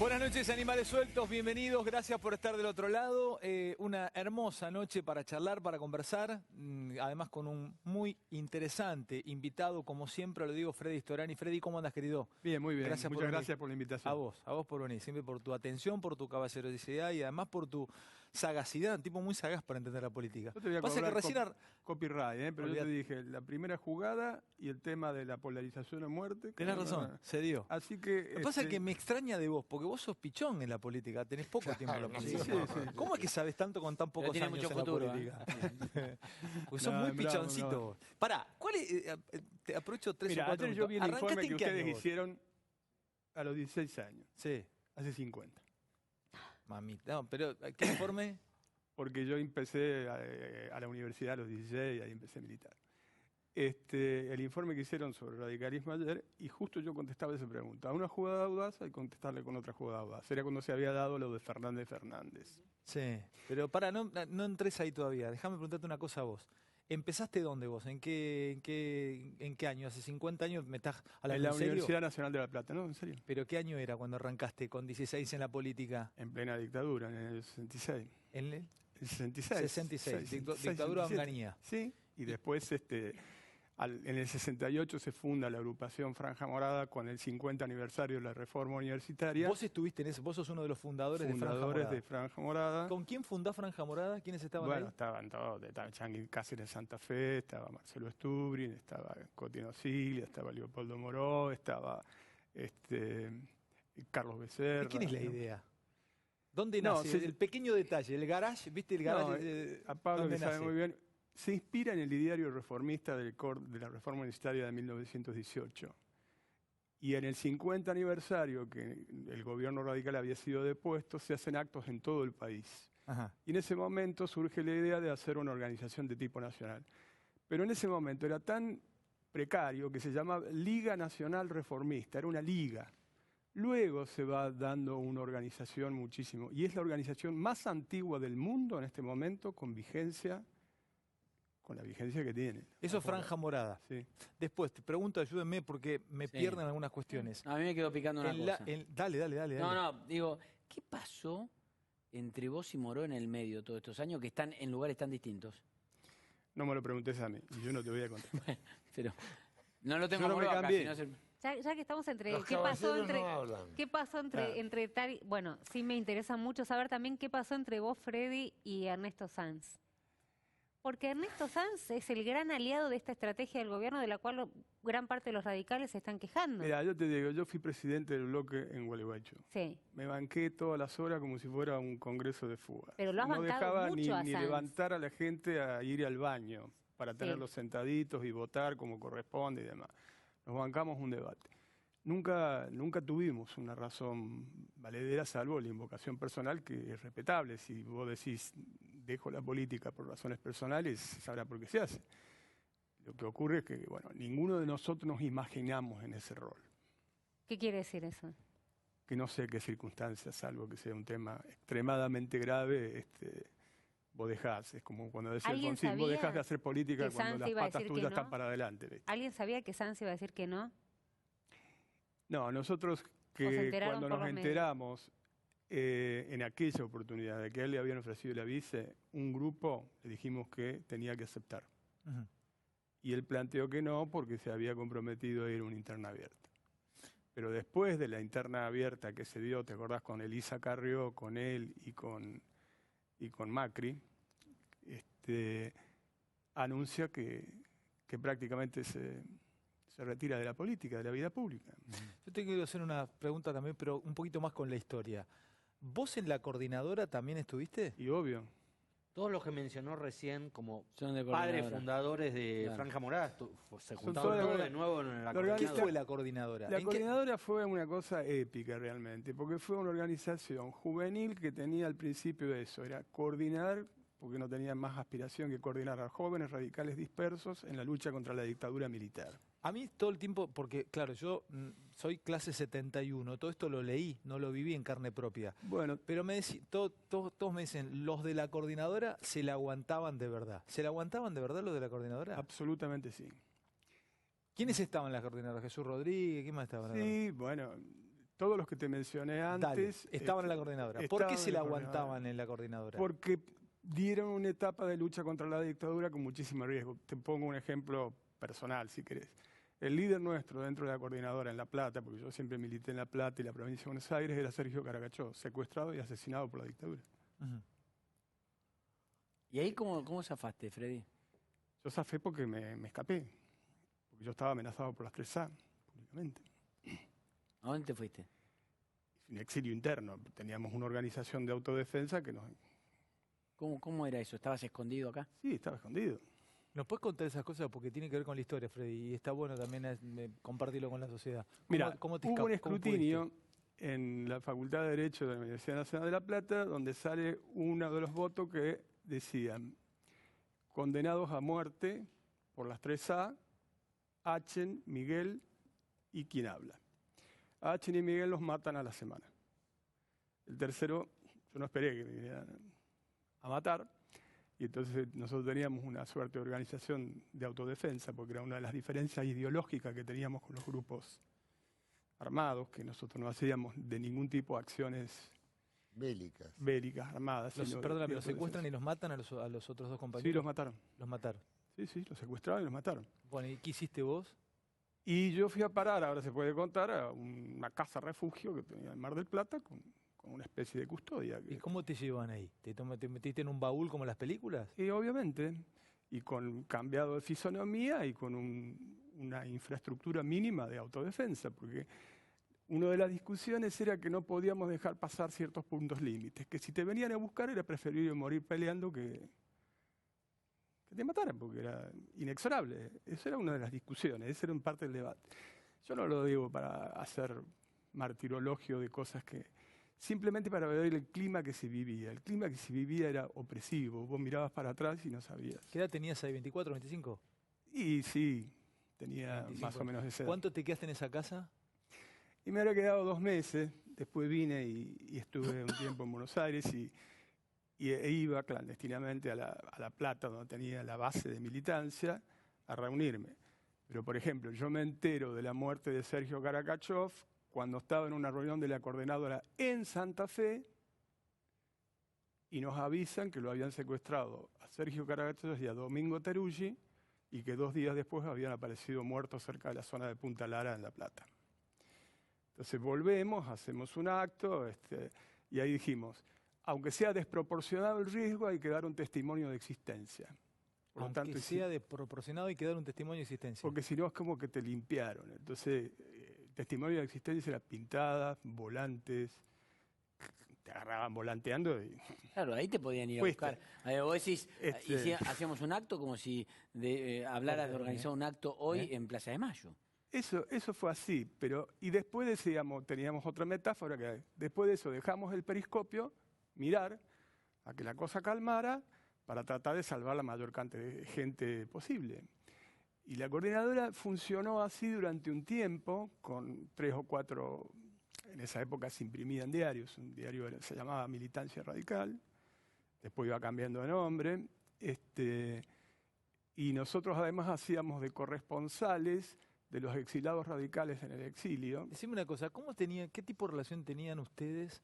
Buenas noches, animales sueltos, bienvenidos, gracias por estar del otro lado. Una hermosa noche para charlar, para conversar, además con un muy interesante invitado, como siempre lo digo, Freddy Storani. Freddy, ¿cómo andas, querido? Bien, muy bien. Gracias Muchas gracias por la invitación. A vos por venir, siempre por tu atención, por tu caballerosidad y además por tu sagacidad, un tipo muy sagaz para entender la política. Yo te voy a Pasa que cobrar recién copyright, pero yo te dije, la primera jugada y el tema de la polarización a muerte. Tenés razón, se dio. Así que... Lo que pasa es que me extraña de vos, porque vos sos pichón en la política, tenés poco tiempo en la política. Sí. ¿Cómo es que sabés tanto con tan pocos años mucho en futuro, la política? Porque sos muy bravo, pichoncito. bravo. Pará, ¿cuál es? Te aprovecho 3 Mira, o 4 ayer yo vi el minutos. informe ¿Arrancaste que en qué ustedes año vos? hicieron a los 16 años, Sí, hace 50. mamita. No, pero ¿qué informe? Porque yo empecé a la universidad a los 16 y ahí empecé a militar. El informe que hicieron sobre radicalismo ayer, y justo yo contestaba esa pregunta. A una jugada audaz hay que contestarle con otra jugada audaz. Era cuando se había dado lo de Fernández. Sí, pero pará, no entres ahí todavía. Déjame preguntarte una cosa a vos. ¿Empezaste dónde vos? ¿En qué año? ¿Hace 50 años me estás hablando En la en serio? Universidad Nacional de La Plata, ¿no? ¿En serio? ¿Pero qué año era cuando arrancaste con 16 en la política? En plena dictadura, en el 66. ¿En el El 66. 66, 66, dictadura 67. de Onganía. Sí, y después en el 68 se funda la agrupación Franja Morada con el 50 aniversario de la reforma universitaria. Vos estuviste en eso, vos sos uno de los fundadores de Franja Morada. ¿Con quién fundó Franja Morada? ¿Quiénes estaban ahí? Bueno, estaban todos, estaba Changuín Cáceres Santa Fe, estaba Marcelo Stubrin, estaba Cotino Siglia, estaba Leopoldo Moró, estaba Carlos Becerra. ¿De quién es la ¿no? idea? ¿Dónde No, nace? El pequeño detalle, el garage, ¿viste el garage? A Pablo ¿dónde que sabe nace? muy bien. Se inspira en el ideario reformista de la reforma universitaria de 1918. Y en el 50 aniversario, que el gobierno radical había sido depuesto, se hacen actos en todo el país. Ajá. Y en ese momento surge la idea de hacer una organización de tipo nacional. Pero en ese momento era tan precario que se llamaba Liga Nacional Reformista, era una liga. Luego se va dando una organización muchísimo, y es la organización más antigua del mundo en este momento, con la vigencia que tiene. Eso es Franja Morada. Sí. Después, te pregunto, ayúdenme porque me Sí. pierden algunas cuestiones. A mí me quedó picando una cosa. Dale. No, digo, ¿qué pasó entre vos y Moró en el medio todos estos años que están en lugares tan distintos? No me lo preguntes a mí, y yo no te voy a contar. Bueno, pero no lo tengo Yo no a me Moró acá, cambié. si no se- Ya que estamos entre Los qué pasó caballeros entre no hablan. qué pasó entre Claro. entre tal, bueno, sí me interesa mucho saber también qué pasó entre vos, Freddy, y Ernesto Sanz. Porque Ernesto Sanz es el gran aliado de esta estrategia del gobierno de la cual gran parte de los radicales se están quejando. Mira, yo te digo, yo fui presidente del bloque en Gualeguaychú. Sí. Me banqué todas las horas como si fuera un congreso de fuga. Pero lo has no bancado dejaba mucho a ni Sanz. levantar a la gente a ir al baño para Sí. tenerlos sentaditos y votar como corresponde y demás. Nos bancamos un debate. Nunca tuvimos una razón valedera, salvo la invocación personal, que es respetable. Si vos decís, dejo la política por razones personales, sabrá por qué se hace. Lo que ocurre es que, bueno, ninguno de nosotros nos imaginamos en ese rol. ¿Qué quiere decir eso? Que no sé qué circunstancias, salvo que sea un tema extremadamente grave, vos dejás. Es como cuando decía ¿Alguien Alfonsín, vos sabía dejás de hacer política que cuando Sanz las iba a patas decir que tuyas no? están para adelante. ¿viste? ¿Alguien sabía que Sanz iba a decir que no? No, nosotros ¿O se que enteraron cuando por nos los medios? enteramos en aquella oportunidad de que a él le habían ofrecido la vice, un grupo le dijimos que tenía que aceptar. Ujú. Y él planteó que no porque se había comprometido a ir a una interna abierta. Pero después de la interna abierta que se dio, ¿te acordás? Con Elisa Carrió, con él y con Macri, anuncia que prácticamente se retira de la política, de la vida pública. Yo te quiero hacer una pregunta también, pero un poquito más con la historia. ¿Vos en la coordinadora también estuviste? Y obvio, Todos los que mencionó recién como Son de padres coordinadora. fundadores de Claro. Franja Morada se Son juntaron todas todos la- de nuevo en la la ¿Qué organiza- fue la coordinadora? la ¿En qué- coordinadora fue una cosa épica realmente, porque fue una organización juvenil que tenía al principio eso, era coordinar, porque no tenía más aspiración que coordinar a jóvenes radicales dispersos en la lucha contra la dictadura militar. A mí todo el tiempo, porque claro, yo soy clase 71, todo esto lo leí, no lo viví en carne propia. Bueno, Pero todos me dicen, los de la coordinadora se la aguantaban de verdad. ¿Se la aguantaban de verdad los de la coordinadora? absolutamente sí. ¿Quiénes estaban en la coordinadora? Jesús Rodríguez, ¿quién más estaba? en la Sí, bueno, todos los que te mencioné Dale, antes estaban en la coordinadora. ¿Por qué estaban se en la la coordinadora. aguantaban en la coordinadora? Porque dieron una etapa de lucha contra la dictadura con muchísimo riesgo. Te pongo un ejemplo personal, si querés. El líder nuestro dentro de la coordinadora en La Plata, porque yo siempre milité en La Plata y la provincia de Buenos Aires, era Sergio Caracachó, secuestrado y asesinado por la dictadura. Ujú. ¿Y ahí cómo zafaste, Freddy? Yo zafé porque me escapé, porque yo estaba amenazado por las 3A, públicamente. ¿A dónde te fuiste? Un exilio interno. Teníamos una organización de autodefensa que nos... ¿Cómo era eso? ¿Estabas escondido acá? Sí, estaba escondido. ¿Nos puedes contar esas cosas? Porque tiene que ver con la historia, Freddy, y está bueno también compartirlo con la sociedad. Mira, ¿Cómo te hubo un cómo escrutinio en la Facultad de Derecho de la Universidad Nacional de La Plata, donde sale uno de los votos que decían condenados a muerte por las 3A, Achen, Miguel y quien habla. A Achen y Miguel los matan a la semana. El tercero, yo no esperé que me vinieran a matar, y entonces nosotros teníamos una suerte de organización de autodefensa, porque era una de las diferencias ideológicas que teníamos con los grupos armados, que nosotros no hacíamos de ningún tipo de acciones bélicas, armadas. sino Perdóname, de ¿los secuestran autodefensa. y los matan a los otros dos compañeros? Sí, los mataron. Los mataron. Sí, los secuestraron y los mataron. Bueno, ¿y qué hiciste vos? Y yo fui a parar, ahora se puede contar, a una casa refugio que tenía en Mar del Plata con una especie de custodia. ¿Y cómo te llevan ahí? ¿Te metiste en un baúl como en las películas? Y obviamente, y con cambiado de fisonomía y con una infraestructura mínima de autodefensa, porque una de las discusiones era que no podíamos dejar pasar ciertos puntos límites, que si te venían a buscar era preferible morir peleando que te mataran, porque era inexorable. Esa era una de las discusiones, ese era un parte del debate. Yo no lo digo para hacer martirologio de cosas que... Simplemente para ver el clima que se vivía. El clima que se vivía era opresivo. Vos mirabas para atrás y no sabías. ¿Qué edad tenías ahí? ¿24, 25? Y sí, tenía 25. más o menos esa edad. ¿Cuánto te quedaste en esa casa? Y me habría quedado 2 meses. Después vine y estuve un tiempo en Buenos Aires e iba clandestinamente a La Plata, donde tenía la base de militancia, a reunirme. Pero, por ejemplo, yo me entero de la muerte de Sergio Caracachov cuando estaba en una reunión de la coordinadora en Santa Fe y nos avisan que lo habían secuestrado a Sergio Caracachov y a Domingo Teruggi y que 2 días después habían aparecido muertos cerca de la zona de Punta Lara en La Plata. Entonces volvemos, hacemos un acto y ahí dijimos, aunque sea desproporcionado el riesgo, hay que dar un testimonio de existencia. Por lo Aunque tanto, sea desproporcionado y que dar un testimonio de existencia. porque si no es como que te limpiaron. Entonces, testimonio de existencia era pintadas, volantes, te agarraban volanteando y Claro, ahí te podían ir a Fuiste. buscar. Vos decís, hacíamos un acto como si hablaras de organizar un acto hoy en Plaza de Mayo. eso fue así. Y después decíamos, teníamos otra metáfora, que después de eso dejamos el periscopio, mirar a que la cosa calmara para tratar de salvar la mayor cantidad de gente posible. Y la coordinadora funcionó así durante un tiempo, con 3 o 4, en esa época se imprimían diarios, un diario se llamaba Militancia Radical, después iba cambiando de nombre, y nosotros además hacíamos de corresponsales de los exilados radicales en el exilio. Decime una cosa, ¿qué tipo de relación tenían ustedes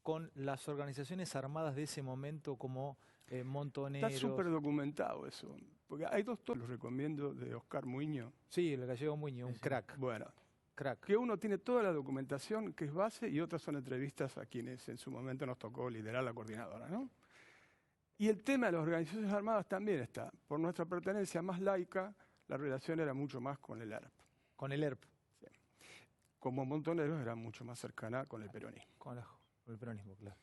con las organizaciones armadas de ese momento como Montoneros? Está súper documentado eso, porque hay 2 tomos, los recomiendo, de Oscar Muiño. Sí, el gallego Muñoz, un crack. Bueno, Crack. que uno tiene toda la documentación que es base y otras son entrevistas a quienes en su momento nos tocó liderar la coordinadora, ¿no? Y el tema de las organizaciones armadas también está. Por nuestra pertenencia más laica, la relación era mucho más con el ERP. Con el ERP, Como Montoneros era mucho más cercana con el peronismo. con el peronismo, claro.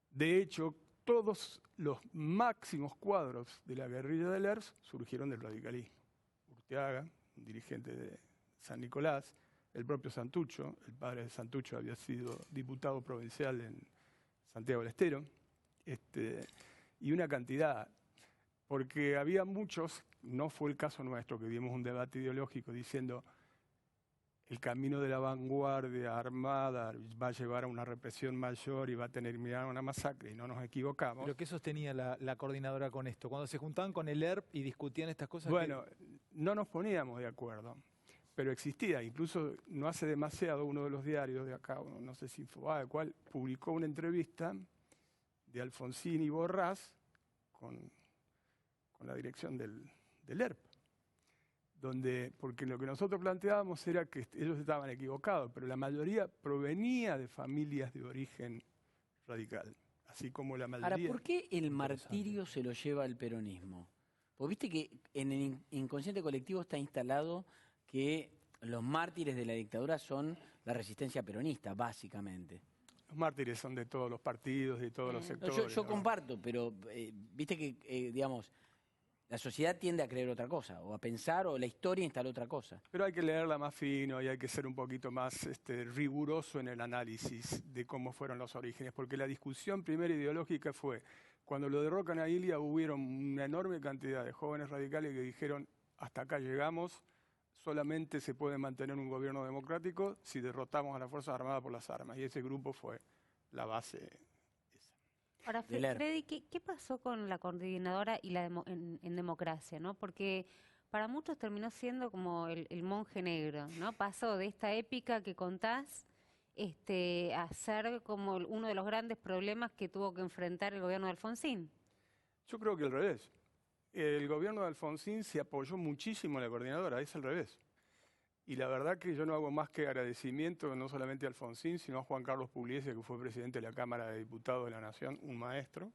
De hecho, todos los máximos cuadros de la guerrilla del ERP surgieron del radicalismo. Urteaga, un dirigente de San Nicolás, el propio Santucho, el padre de Santucho había sido diputado provincial en Santiago del Estero, y una cantidad, porque había muchos, no fue el caso nuestro, que dimos un debate ideológico diciendo el camino de la vanguardia armada va a llevar a una represión mayor y va a terminar una masacre, y no nos equivocamos. ¿Pero qué sostenía la coordinadora con esto? Cuando se juntaban con el ERP y discutían estas cosas. Bueno, no nos poníamos de acuerdo, pero existía. Incluso no hace demasiado uno de los diarios de acá, no sé si Infobae, cuál, publicó una entrevista de Alfonsín y Borrás con la dirección del ERP. Porque lo que nosotros planteábamos era que ellos estaban equivocados, pero la mayoría provenía de familias de origen radical, así como la mayoría... Ahora, ¿por qué el martirio se lo lleva el peronismo? Porque viste que en el inconsciente colectivo está instalado que los mártires de la dictadura son la resistencia peronista, básicamente. Los mártires son de todos los partidos, de todos los No, sectores. yo ¿no? comparto, pero viste que, digamos, la sociedad tiende a creer otra cosa, o a pensar, o la historia instala otra cosa. Pero hay que leerla más fino y hay que ser un poquito más riguroso en el análisis de cómo fueron los orígenes, porque la discusión primera ideológica fue, cuando lo derrocan a Ilia, hubieron una enorme cantidad de jóvenes radicales que dijeron, hasta acá llegamos, solamente se puede mantener un gobierno democrático si derrotamos a las Fuerzas Armadas por las armas. Y ese grupo fue la base esa. Ahora, Freddy, ¿qué pasó con la coordinadora y en democracia, ¿no? Porque para muchos terminó siendo como el monje negro, ¿no? Pasó de esta épica que contás a ser como uno de los grandes problemas que tuvo que enfrentar el gobierno de Alfonsín. Yo creo que al revés. El gobierno de Alfonsín se apoyó muchísimo en la coordinadora, es al revés. Y la verdad que yo no hago más que agradecimiento no solamente a Alfonsín, sino a Juan Carlos Pugliese, que fue presidente de la Cámara de Diputados de la Nación, un maestro,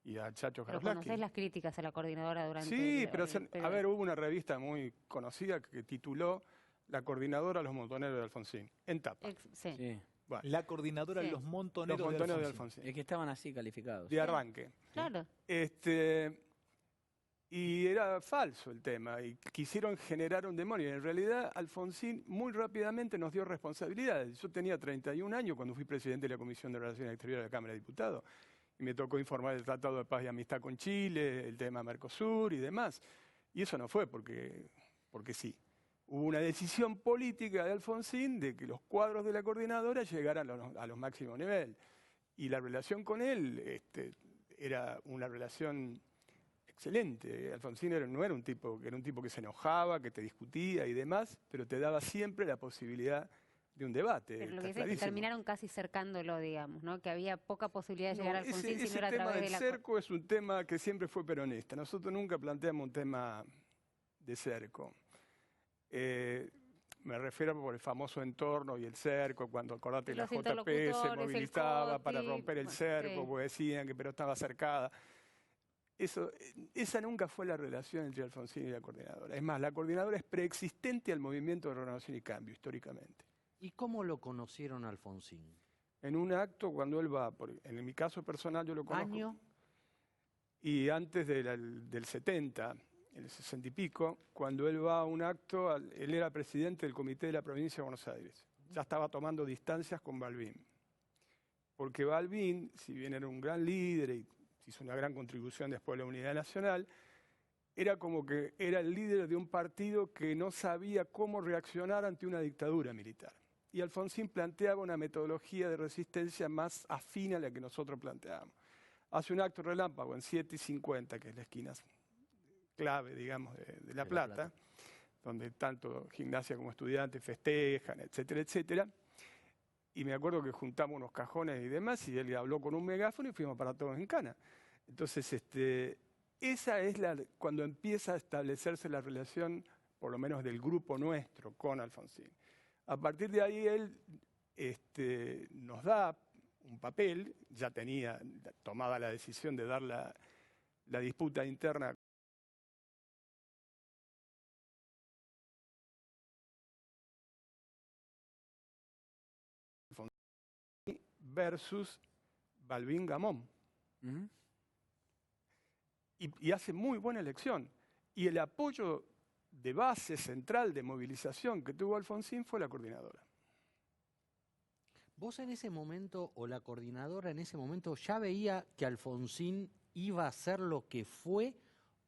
y a Chacho Pero Jaroslavsky. conocés las críticas a la coordinadora durante Sí, pero periodo. a ver, hubo una revista muy conocida que tituló La coordinadora Los Montoneros de Alfonsín, en tapa. Sí. Sí. Bueno, La coordinadora Sí. Los Montoneros, Los Montoneros de de Alfonsín. Alfonsín. Es que estaban así calificados. De arranque. Claro. Y era falso el tema, y quisieron generar un demonio. En realidad, Alfonsín muy rápidamente nos dio responsabilidades. Yo tenía 31 años cuando fui presidente de la Comisión de Relaciones Exteriores de la Cámara de Diputados, y me tocó informar del Tratado de Paz y Amistad con Chile, el tema Mercosur y demás. Y eso no fue porque sí. Hubo una decisión política de Alfonsín de que los cuadros de la coordinadora llegaran a los máximos niveles. Y la relación con él era una relación excelente. Alfonsín no era un tipo que se enojaba, que te discutía y demás, pero te daba siempre la posibilidad de un debate. Pero lo que está dice es que clarísimo. terminaron casi cercándolo, digamos, ¿no? Que había poca posibilidad de llegar a Alfonsín si no ese era a tema través del de la... cerco es un tema que siempre fue peronista. Nosotros nunca planteamos un tema de cerco. Me refiero por el famoso entorno y el cerco, cuando acordate Y la los JP se interlocutores, el movilizaba para COTI, romper el bueno, cerco, sí. porque decían que pero estaba cercada. Esa nunca fue la relación entre Alfonsín y la coordinadora. Es más, la coordinadora es preexistente al movimiento de renovación y cambio, históricamente. ¿Y cómo lo conocieron a Alfonsín? En un acto, cuando él va, en mi caso personal yo lo conozco, ¿Año? y antes del 70, en el 60 y pico, cuando él va a un acto, él era presidente del Comité de la Provincia de Buenos Aires. Ya estaba tomando distancias con Balbín. Porque Balbín, si bien era un gran líder y hizo una gran contribución después a la unidad nacional, era como que era el líder de un partido que no sabía cómo reaccionar ante una dictadura militar. Y Alfonsín planteaba una metodología de resistencia más afín a la que nosotros planteábamos. Hace un acto relámpago en 7:50, que es la esquina clave, digamos, de La Plata, donde tanto Gimnasia como Estudiantes festejan, etcétera, etcétera. Y me acuerdo que juntamos unos cajones y demás, y él habló con un megáfono y fuimos para todos en cana. Entonces, esa es cuando empieza a establecerse la relación, por lo menos del grupo nuestro, con Alfonsín. A partir de ahí él nos da un papel, ya tenía tomada la decisión de dar la disputa interna versus Balbín Gamón. ¿Mm? Y hace muy buena elección. Y el apoyo de base central de movilización que tuvo Alfonsín fue la coordinadora. ¿Vos en ese momento, o la coordinadora en ese momento, ya veía que Alfonsín iba a ser lo que fue,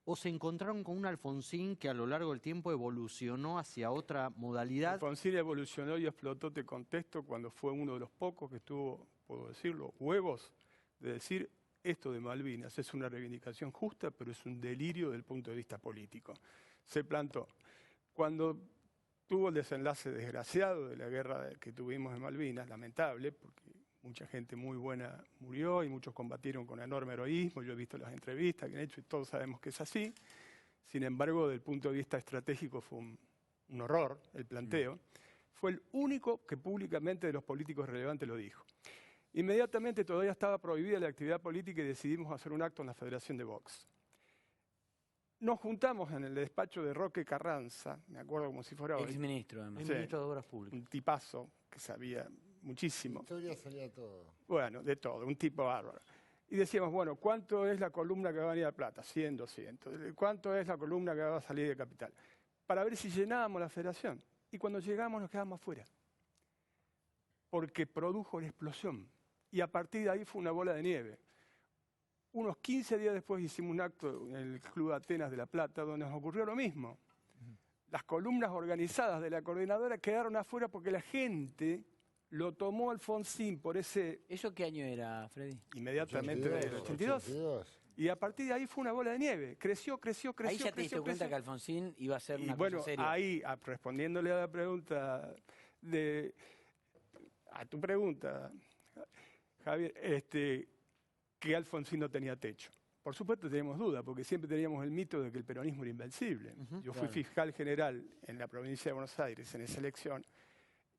o se encontraron con un Alfonsín que a lo largo del tiempo evolucionó hacia otra modalidad? Alfonsín evolucionó y explotó, te contesto, cuando fue uno de los pocos que tuvo, puedo decirlo, huevos de decir esto de Malvinas es una reivindicación justa, pero es un delirio desde el punto de vista político. Se plantó. Cuando tuvo el desenlace desgraciado de la guerra que tuvimos en Malvinas, lamentable, porque mucha gente muy buena murió y muchos combatieron con enorme heroísmo. Yo he visto las entrevistas que han hecho y todos sabemos que es así. Sin embargo, desde el punto de vista estratégico fue un horror el planteo. Fue el único que públicamente de los políticos relevantes lo dijo. Inmediatamente todavía estaba prohibida la actividad política y decidimos hacer un acto en la Federación de Box. Nos juntamos en el despacho de Roque Carranza, me acuerdo como si fuera hoy, Exministro, además. El Sí. ministro de Obras Públicas. un tipazo que sabía muchísimo. Historia salía todo. Bueno, de todo, un tipo bárbaro. Y decíamos, bueno, ¿cuánto es la columna que va a venir a Plata? 100, 200. ¿Cuánto es la columna que va a salir de Capital? Para ver si llenábamos la federación. Y cuando llegamos nos quedamos afuera. Porque produjo la explosión. Y a partir de ahí fue una bola de nieve. Unos 15 días después hicimos un acto en el Club Atenas de La Plata donde nos ocurrió lo mismo. Las columnas organizadas de la coordinadora quedaron afuera porque la gente lo tomó Alfonsín por ese ¿Eso qué año era, Freddy? inmediatamente del 82. Y a partir de ahí fue una bola de nieve. Creció. Ahí ya te diste cuenta que Alfonsín iba a ser Y una bueno, cosa seria. ahí, respondiéndole a la pregunta a tu pregunta, Javier, que Alfonsín no tenía techo. Por supuesto teníamos dudas, porque siempre teníamos el mito de que el peronismo era invencible. Yo fui claro. fiscal general en la provincia de Buenos Aires en esa elección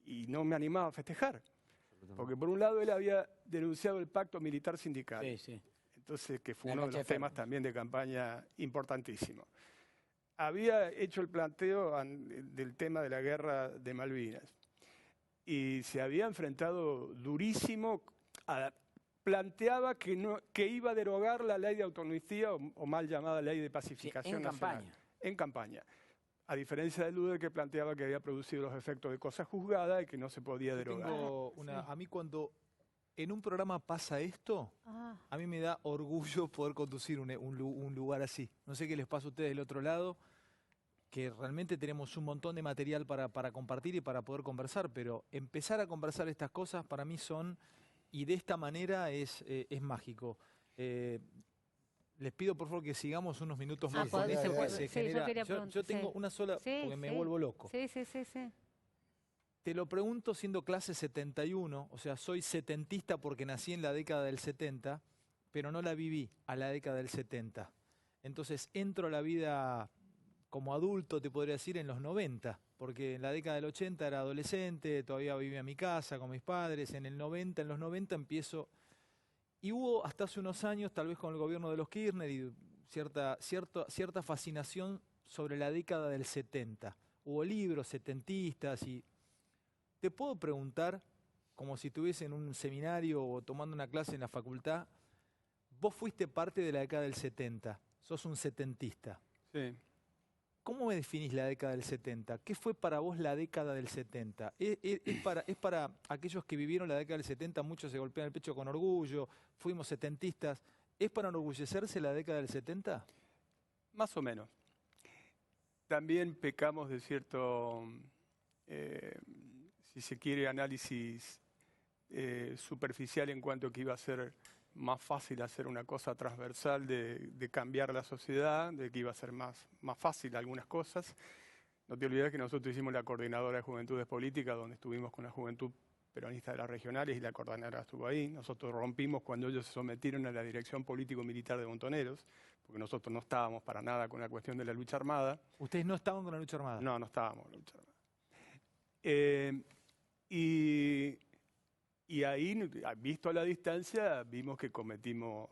y no me animaba a festejar. Porque por un lado él había denunciado el pacto militar sindical. Sí, sí. Entonces, que fue La uno de cancha los de temas Ferro. también de campaña importantísimo. Había hecho el planteo del tema de la guerra de Malvinas y se había enfrentado durísimo, planteaba que iba a derogar la ley de autonomía o mal llamada ley de Sí, pacificación en nacional. campaña. En campaña. A diferencia de Luder, que planteaba que había producido los efectos de cosa juzgada y que no se podía Yo derogar. tengo a mí cuando en un programa pasa esto, Ah, a mí me da orgullo poder conducir un lugar así. No sé qué les pasa a ustedes del otro lado, que realmente tenemos un montón de material para compartir y para poder conversar, pero empezar a conversar estas cosas para mí y de esta manera es mágico. Les pido por favor que sigamos unos minutos más con sí, esto sí, porque sí. se Sí, yo genera. quería Yo preguntar, tengo sí. una sola, Sí, porque me sí. vuelvo loco. sí. Te lo pregunto siendo clase 71, o sea, soy setentista porque nací en la década del 70, pero no la viví a la década del 70. Entonces entro a la vida como adulto, te podría decir, en los 90, porque en la década del 80 era adolescente, todavía vivía en mi casa con mis padres, en los 90 empiezo. Y hubo hasta hace unos años, tal vez con el gobierno de los Kirchner, y cierta fascinación sobre la década del 70. Hubo libros setentistas y te puedo preguntar, como si estuviese en un seminario o tomando una clase en la facultad, vos fuiste parte de la década del 70, sos un setentista. Sí. ¿Cómo me definís la década del 70? ¿Qué fue para vos la década del 70? ¿Es para aquellos que vivieron la década del 70, muchos se golpean el pecho con orgullo, fuimos setentistas? ¿Es para enorgullecerse la década del 70? Más o menos. También pecamos de cierto, si se quiere, análisis superficial en cuanto a que iba a ser más fácil hacer una cosa transversal de cambiar la sociedad, de que iba a ser más fácil algunas cosas. No te olvides que nosotros hicimos la coordinadora de Juventudes Políticas, donde estuvimos con la juventud peronista de las regionales y la coordinadora estuvo ahí. Nosotros rompimos cuando ellos se sometieron a la dirección político-militar de Montoneros, porque nosotros no estábamos para nada con la cuestión de la lucha armada. ¿Ustedes no estaban con la lucha armada? No estábamos en la lucha armada. Y ahí, visto a la distancia, vimos que cometimos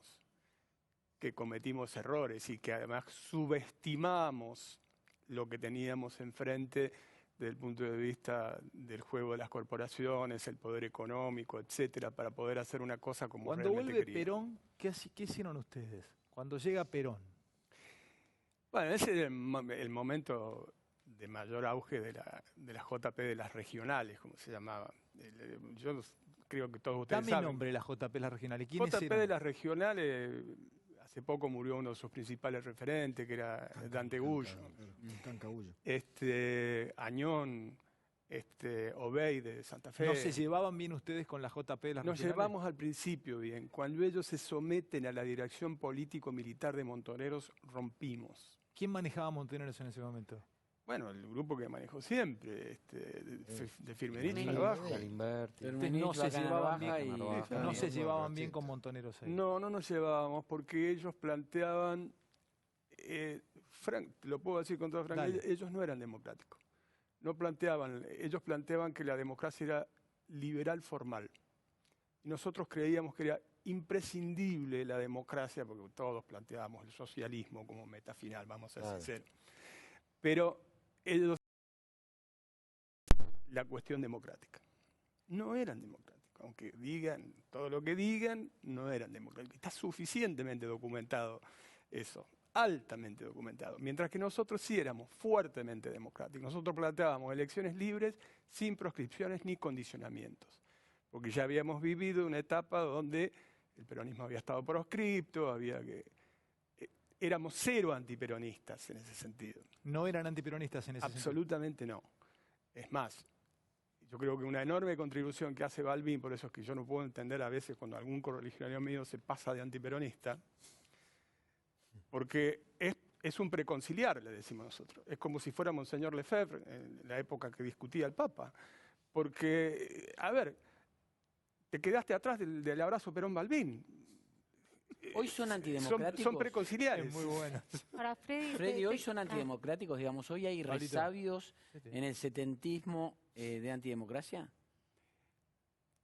errores y que además subestimamos lo que teníamos enfrente desde el punto de vista del juego de las corporaciones, el poder económico, etcétera, para poder hacer una cosa como Cuando realmente vuelve queríamos. Perón, ¿qué hicieron ustedes? Cuando llega Perón. Bueno, ese es el momento de mayor auge de la JP de las regionales, como se llamaba. Yo creo que todos ustedes Dame saben. nombre de las JP, las regionales. ¿Quiénes JP eran? de las regionales, hace poco murió uno de sus principales referentes, que era Dante Gullo. Cancagullo. Añón, Obey de Santa Fe. ¿No se llevaban bien ustedes con la JP de las Nos regionales? llevamos al principio bien. Cuando ellos se someten a la dirección político-militar de Montoneros, rompimos. ¿Quién manejaba Montoneros en ese momento? Bueno, el grupo que manejó siempre, de Firmenich Firmenich. para abajo. Galimberti. No se llevaban bien, Narvaja, no se Narvaja, llevaban bien sí. con Montoneros ahí. No, no nos llevábamos porque ellos planteaban, lo puedo decir con toda franqueza, Dale. ellos no eran democráticos. No planteaban, ellos planteaban que la democracia era liberal formal. Y nosotros creíamos que era imprescindible la democracia, porque todos planteábamos el socialismo como meta final, vamos a ser Claro. sinceros. Pero ellos, la cuestión democrática. No eran democráticos, aunque digan todo lo que digan, no eran democráticos. Está suficientemente documentado eso, altamente documentado. Mientras que nosotros sí éramos fuertemente democráticos. Nosotros planteábamos elecciones libres sin proscripciones ni condicionamientos. Porque ya habíamos vivido una etapa donde el peronismo había estado proscripto, éramos cero antiperonistas en ese sentido. No eran antiperonistas en ese sentido. Absolutamente no. Es más, yo creo que una enorme contribución que hace Balbín, por eso es que yo no puedo entender a veces cuando algún correligionario mío se pasa de antiperonista, porque es un preconciliar, le decimos nosotros. Es como si fuera Monseñor Lefebvre en la época que discutía el Papa. Porque, a ver, te quedaste atrás del abrazo Perón-Balbín. Hoy son antidemocráticos. Son preconciliares. Es muy bueno. Ahora, Freddy, Freddy, hoy son antidemocráticos, digamos, hoy hay Pablito. resabios en el setentismo de antidemocracia.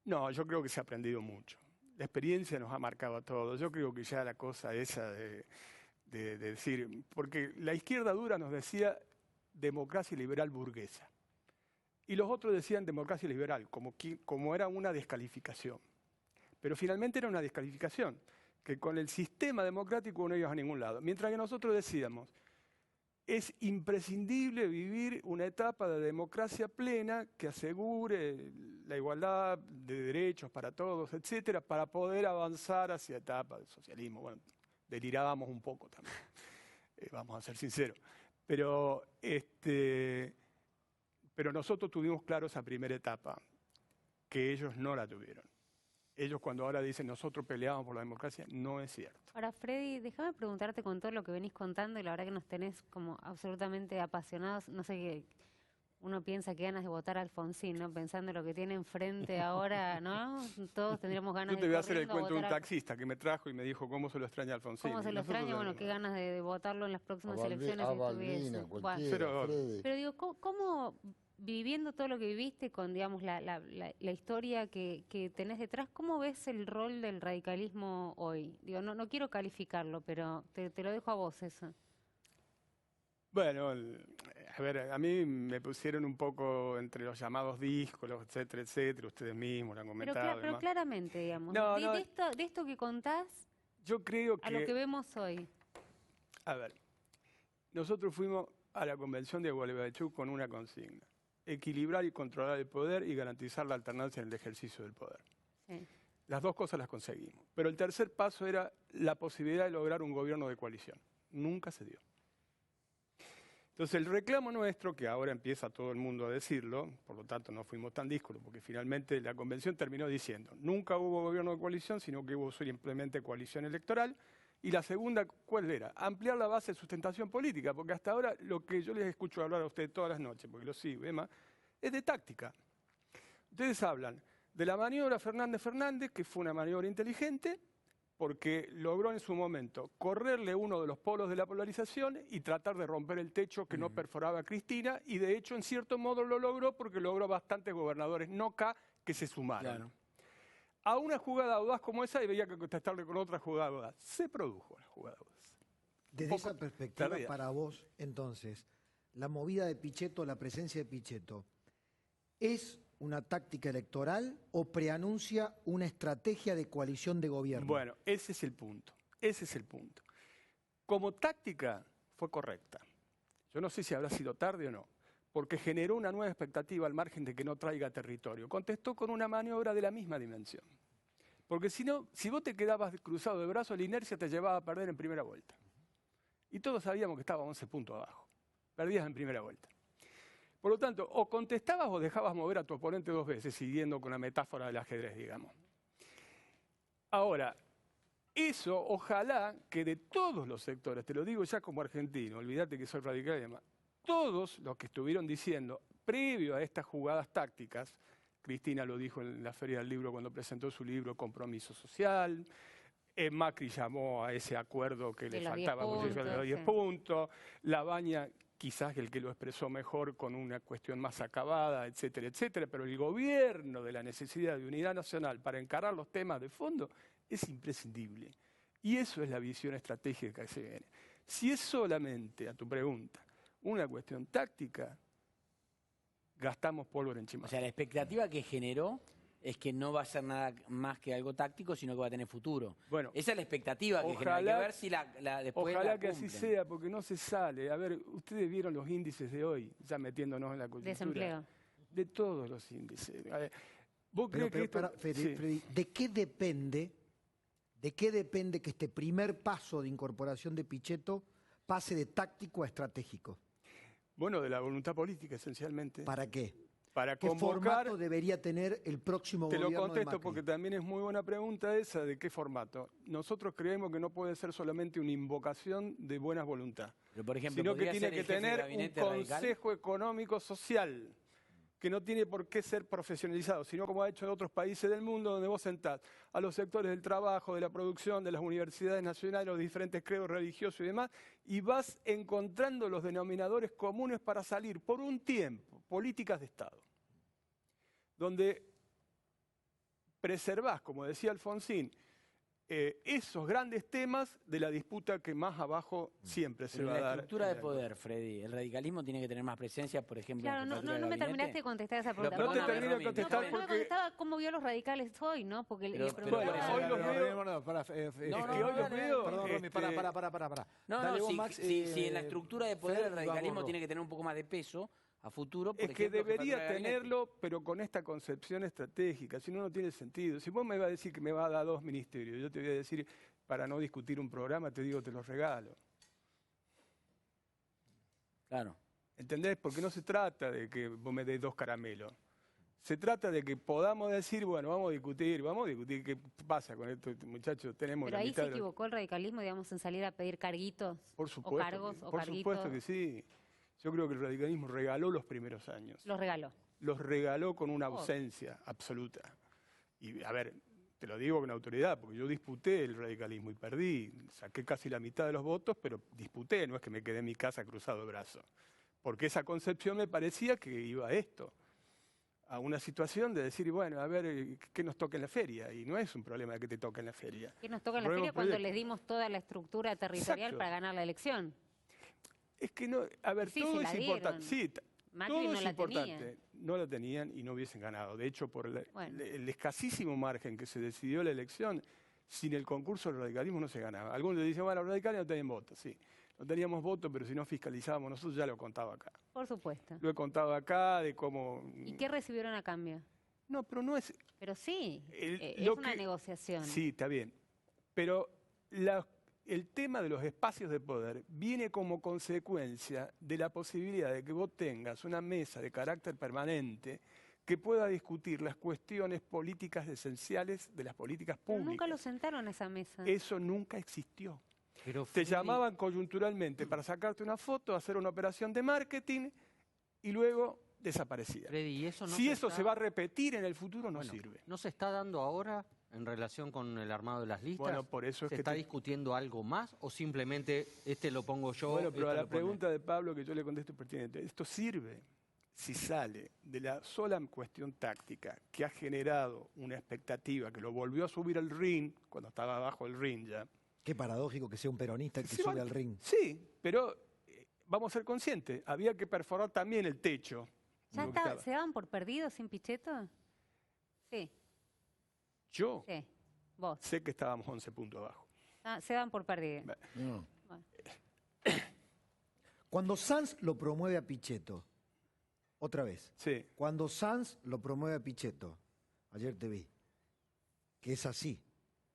No, yo creo que se ha aprendido mucho. La experiencia nos ha marcado a todos. Yo creo que ya la cosa esa de decir, porque la izquierda dura nos decía democracia liberal burguesa. Y los otros decían democracia liberal, como era una descalificación. Pero finalmente era una descalificación, que con el sistema democrático no ibas a ningún lado. Mientras que nosotros decíamos, es imprescindible vivir una etapa de democracia plena que asegure la igualdad de derechos para todos, etcétera, para poder avanzar hacia etapas de socialismo. Bueno, delirábamos un poco también, vamos a ser sinceros. Pero nosotros tuvimos claro esa primera etapa, que ellos no la tuvieron. Ellos cuando ahora dicen nosotros peleamos por la democracia, no es cierto. Ahora, Freddy, déjame preguntarte con todo lo que venís contando y la verdad que nos tenés como absolutamente apasionados. No sé qué, uno piensa que ganas de votar a Alfonsín, ¿no? Pensando en lo que tiene enfrente ahora, ¿no? Todos tendríamos ganas Yo de te voy a hacer el corriendo cuento de un votar a- taxista que me trajo y me dijo cómo se lo extraña Alfonsín. ¿Cómo se Y lo nosotros extraña? Bueno, tenemos- qué ganas de votarlo en las próximas A elecciones si Balbina, estuviese. Bueno, cualquiera, Pero- Freddy. pero digo, ¿cómo viviendo todo lo que viviste con, digamos, la historia que tenés detrás, cómo ves el rol del radicalismo hoy? Digo, no quiero calificarlo, pero te lo dejo a vos eso. Bueno, a ver, a mí me pusieron un poco entre los llamados díscolos, etcétera, etcétera. Ustedes mismos lo han Pero, comentado. y pero demás. claramente, digamos, No, no. de esto que contás Yo creo a lo que vemos hoy. A ver, nosotros fuimos a la convención de Gualeguaychú con una consigna: equilibrar y controlar el poder y garantizar la alternancia en el ejercicio del poder. Sí. Las dos cosas las conseguimos. Pero el tercer paso era la posibilidad de lograr un gobierno de coalición. Nunca se dio. Entonces el reclamo nuestro, que ahora empieza todo el mundo a decirlo, por lo tanto no fuimos tan díscolos, porque finalmente la convención terminó diciendo, nunca hubo gobierno de coalición, sino que hubo simplemente coalición electoral. Y la segunda, ¿cuál era? Ampliar la base de sustentación política, porque hasta ahora lo que yo les escucho hablar a ustedes todas las noches, porque lo sigo, Emma, es de táctica. Ustedes hablan de la maniobra Fernández-Fernández, que fue una maniobra inteligente, porque logró en su momento correrle uno de los polos de la polarización y tratar de romper el techo que no perforaba a Cristina, y de hecho en cierto modo lo logró porque logró bastantes gobernadores no K que se sumaron. Claro. A una jugada audaz como esa, y veía que contestarle con otra jugada audaz. Se produjo la jugada audaz. Desde poco esa perspectiva, tardía. para vos, entonces, la movida de Pichetto, la presencia de Pichetto, ¿es una táctica electoral o preanuncia una estrategia de coalición de gobierno? Bueno, ese es el punto. Ese es el punto. Como táctica fue correcta. Yo no sé si habrá sido tarde o no, porque generó una nueva expectativa al margen de que no traiga territorio. Contestó con una maniobra de la misma dimensión. Porque si no, si vos te quedabas cruzado de brazos, la inercia te llevaba a perder en primera vuelta. Y todos sabíamos que estaba 11 puntos abajo. Perdías en primera vuelta. Por lo tanto, o contestabas o dejabas mover a tu oponente dos veces, siguiendo con la metáfora del ajedrez, digamos. Ahora, eso ojalá que de todos los sectores, te lo digo ya como argentino, olvídate que soy radical y demás, todos los que estuvieron diciendo, previo a estas jugadas tácticas, Cristina lo dijo en la Feria del Libro cuando presentó su libro Compromiso Social, Macri llamó a ese acuerdo que De le los 10 faltaba muchísimo, de los puntos, 10 sí. puntos, Labaña quizás el que lo expresó mejor con una cuestión más acabada, etcétera, etcétera, pero el gobierno de la necesidad de unidad nacional para encarar los temas de fondo es imprescindible. Y eso es la visión estratégica que se viene. Si es solamente, a tu pregunta, una cuestión táctica, gastamos pólvora en O chimas. sea, la expectativa que generó es que no va a ser nada más que algo táctico, sino que va a tener futuro. Bueno, Esa es la expectativa que genera. Hay que ver si después ojalá la que así cumplen. sea, porque no se sale. A ver, ustedes vieron los índices de hoy, ya metiéndonos en la coyuntura. Desempleo. De todos los índices. A ver, ¿vos crees que esto- Sí. Freddy, ¿de qué depende que este primer paso de incorporación de Pichetto pase de táctico a estratégico? Bueno, de la voluntad política, esencialmente. ¿Para qué? Para ¿Qué convocar, formato debería tener el próximo te lo gobierno de contesto Macri? porque también es muy buena pregunta esa, ¿de qué formato? Nosotros creemos que no puede ser solamente una invocación de buena voluntad, Pero, por ejemplo, sino que podría tiene ser que el jefe de tener un gabinete radical. consejo económico social, que no tiene por qué ser profesionalizado, sino como ha hecho en otros países del mundo, donde vos sentás a los sectores del trabajo, de la producción, de las universidades nacionales, los diferentes credos religiosos y demás, y vas encontrando los denominadores comunes para salir por un tiempo, políticas de Estado, donde preservás, como decía Alfonsín, esos grandes temas de la disputa que más abajo siempre se Pero va a en la dar. estructura de en la- poder, Freddy, el radicalismo tiene que tener más presencia, por ejemplo, Claro, en no, jefatura no, de no me gabinete. terminaste de contestar esa pregunta. Pero No te perdóname, termino de Romy, contestar No, no me porque... contestaba cómo vio a los radicales hoy, ¿no? Porque Pero- le pero- preguntaba- Bueno, hoy los veo... No, No, Es que no, hoy los dale, veo... Perdón, Romy, este, para. No, Dale no, vos, si, Max, si en la estructura de poder Fer, el y radicalismo vamos, tiene que tener un poco más de peso a futuro, por Es que ejemplo, debería jefatura de gabinete. tenerlo, pero con esta concepción estratégica, si no, no tiene sentido. Si vos me vas a decir que me vas a dar 2 ministerios, yo te voy a decir, para no discutir un programa, te digo, te los regalo. Claro. ¿Entendés? Porque no se trata de que vos me des 2 caramelos. Se trata de que podamos decir, bueno, vamos a discutir qué pasa con esto, muchachos, tenemos Pero la ahí mitad se de lo- equivocó el radicalismo, digamos, en salir a pedir carguitos Por o supuesto, cargos o por carguitos. supuesto que sí. Yo creo que el radicalismo regaló los primeros años. Los regaló. Los regaló con una Oh. ausencia absoluta. Y a ver, te lo digo con autoridad, porque yo disputé el radicalismo y perdí. Saqué casi la mitad de los votos, pero disputé, no es que me quedé en mi casa cruzado de brazos. Porque esa concepción me parecía que iba a esto, a una situación de decir, bueno, a ver, ¿qué nos toca en la feria? Y no es un problema de que te toque en la feria. Que nos toca en la Ponemos feria cuando proyectos. les dimos toda la estructura territorial Exacto. para ganar la elección. Es que no, a ver, Sí, todo se es la importante. dieron. Sí, Macri todo no es la importante. tenía. No la tenían y no hubiesen ganado. De hecho, por Bueno. el escasísimo margen que se decidió la elección, sin el concurso del radicalismo no se ganaba. Algunos le dicen, bueno, los radicales no tenían votos. Sí, no teníamos votos, pero si no fiscalizábamos nosotros, ya lo contaba acá. Por supuesto. Lo he contado acá de cómo... ¿Y qué recibieron a cambio? No, pero no es... Pero sí, es lo una que- negociación. Sí, está bien. Pero el tema de los espacios de poder viene como consecuencia de la posibilidad de que vos tengas una mesa de carácter permanente que pueda discutir las cuestiones políticas esenciales de las políticas Pero públicas. nunca lo sentaron a esa mesa. Eso nunca existió. Pero Te Freddy, llamaban coyunturalmente para sacarte una foto, hacer una operación de marketing y luego desaparecía. Freddy, ¿y eso no Si se eso está- se va a repetir en el futuro, no bueno, sirve. ¿no se está dando ahora en relación con el armado de las listas? Bueno, por eso es ¿Se que está te- discutiendo algo más o simplemente este lo pongo yo? Bueno, pero este a la lo pone- pregunta de Pablo que yo le contesto es pertinente. Esto sirve si sale de la sola cuestión táctica que ha generado una expectativa que lo volvió a subir al ring cuando estaba abajo el ring ya. Qué paradójico que sea un peronista el que Sí, sube bueno, al ring. Sí, pero vamos a ser conscientes, había que perforar también el techo. ¿Ya de lo que estaba. se daban por perdidos sin Pichetto? Sí, Yo sí. Vos. sé que estábamos 11 puntos abajo. Se dan por perdidos. No. Bueno. Cuando Sanz lo promueve a Pichetto, otra vez, Sí. cuando Sanz lo promueve a Pichetto, ayer te vi, que es así,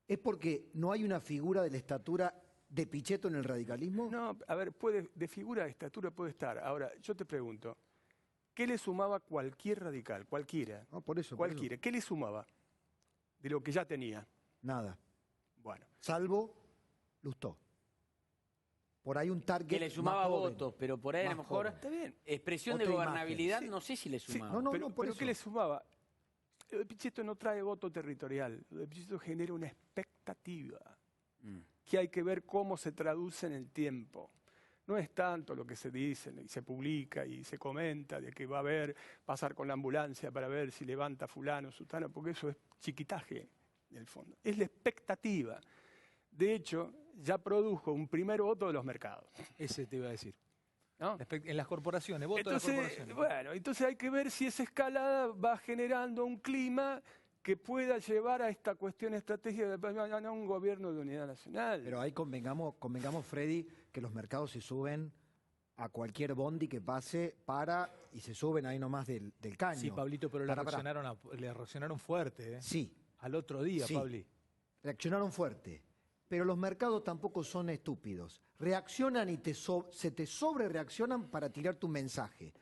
¿es porque no hay una figura de la estatura de Pichetto en el radicalismo? No, a ver, de figura de estatura puede estar. Ahora, yo te pregunto, ¿qué le sumaba cualquier radical? Cualquiera. No, por eso. Cualquiera. ¿Qué le sumaba? De lo que ya tenía. Nada, Bueno, salvo Lustó. por ahí un target Que le sumaba más joven, votos, pero por ahí a lo más mejor joven. Está bien. expresión de Otra imagen. gobernabilidad, Sí. no sé si le Sí, sumaba. no, no, pero, por pero eso. ¿qué le sumaba? Lo de Pichetto no trae voto territorial. Lo de Pichetto genera una expectativa Mm. que hay que ver cómo se traduce en el tiempo. No es tanto lo que se dice y se publica y se comenta de que va a haber, pasar con la ambulancia para ver si levanta fulano, sutano, porque eso es chiquitaje en el fondo. Es la expectativa. De hecho, ya produjo un primer voto de los mercados, Ese te iba a decir. ¿no? En las corporaciones, voto de las Entonces, corporaciones. bueno, entonces hay que ver si esa escalada va generando un clima que pueda llevar a esta cuestión estratégica de un gobierno de unidad nacional. Pero ahí convengamos, Freddy, que los mercados se suben a cualquier bondi que pase y se suben ahí nomás del caño. Sí, Pablito, pero Pará. le reaccionaron fuerte, ¿eh? Sí, Al otro día, Sí. Pabli. reaccionaron fuerte. Pero los mercados tampoco son estúpidos. Reaccionan y se te sobrereaccionan para tirar tu mensaje.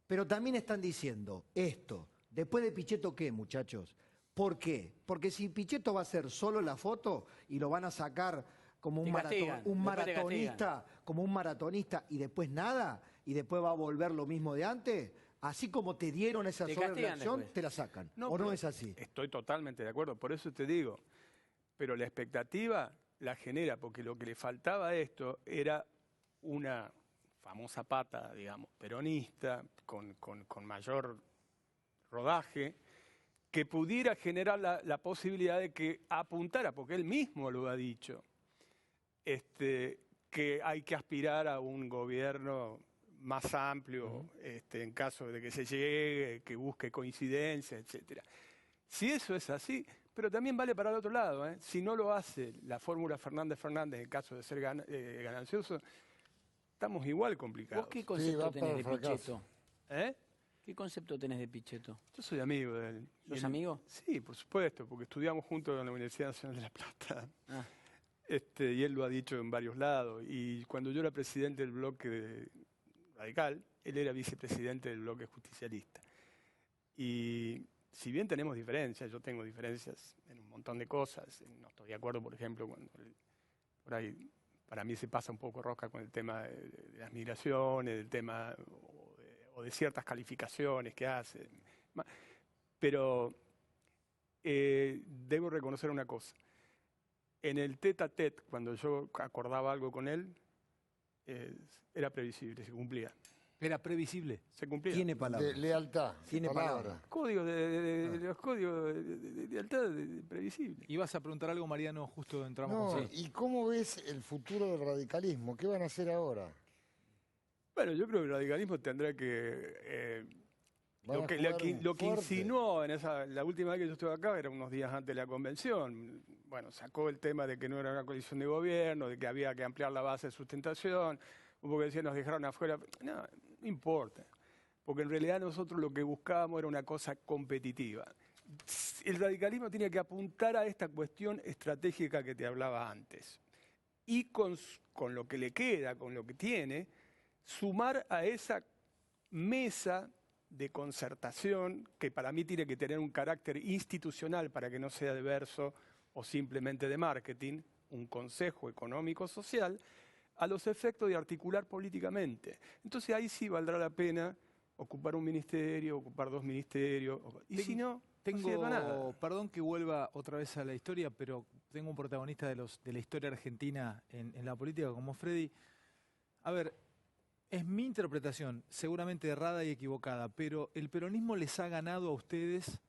Pero también están diciendo esto. Después de Pichetto, ¿qué, muchachos? ¿Por qué? Porque si Pichetto va a hacer solo la foto y lo van a sacar como Te castigan, después te maratonista, como un maratonista y después nada, y después va a volver lo mismo de antes, así como te dieron esa Te castigan sobrereacción, después. te la sacan. ¿O no pero es así? Estoy totalmente de acuerdo, por eso te digo. Pero la expectativa la genera, porque lo que le faltaba a esto era una famosa pata, digamos, peronista, con mayor rodaje, que pudiera generar la posibilidad de que apuntara, porque él mismo lo ha dicho, que hay que aspirar a un gobierno más amplio, en caso de que se llegue, que busque coincidencias, etcétera. Si eso es así, pero también vale para el otro lado, ¿eh? Si no lo hace la fórmula Fernández-Fernández en caso de ser ganancioso, estamos igual complicados. ¿Vos qué concepto va tenés para de el fracaso. Pichetto? ¿Eh? ¿Qué concepto tenés de Pichetto? Yo soy amigo de él. ¿Sos Y él- amigo? Sí, por supuesto, porque estudiamos juntos en la Universidad Nacional de La Plata. Ah. Y él lo ha dicho en varios lados. Y cuando yo era presidente del bloque radical, él era vicepresidente del bloque justicialista. Y si bien tenemos diferencias, yo tengo diferencias en un montón de cosas. No estoy de acuerdo, por ejemplo, cuando por ahí para mí se pasa un poco rosca con el tema de las migraciones, del tema o de ciertas calificaciones que hace. Pero debo reconocer una cosa. En el tete a tete, cuando yo acordaba algo con él, era previsible, se cumplía. Era previsible. Se cumplía. Tiene palabra. De lealtad. Tiene palabra. Código los códigos de lealtad previsible. Y vas a preguntar algo, Mariano, justo entramos No, con... ¿y cómo ves el futuro del radicalismo? ¿Qué van a hacer ahora? Bueno, yo creo que el radicalismo tendrá que... ¿Van Lo a que, jugar lo que fuerte? insinuó la última vez que yo estuve acá, era unos días antes de la convención. Bueno, sacó el tema de que no era una coalición de gobierno, de que había que ampliar la base de sustentación. Hubo que decir, nos dejaron afuera. No importa. Porque en realidad nosotros lo que buscábamos era una cosa competitiva. El radicalismo tiene que apuntar a esta cuestión estratégica que te hablaba antes. Y con lo que le queda, con lo que tiene, sumar a esa mesa de concertación que para mí tiene que tener un carácter institucional para que no sea de verso o simplemente de marketing, un consejo económico-social, a los efectos de articular políticamente. Entonces ahí sí valdrá la pena ocupar un ministerio, ocupar dos ministerios, y si no, no sirve para nada. Perdón que vuelva otra vez a la historia, pero tengo un protagonista de la historia argentina en la política como Freddy. A ver, es mi interpretación, seguramente errada y equivocada, pero ¿el peronismo les ha ganado a ustedes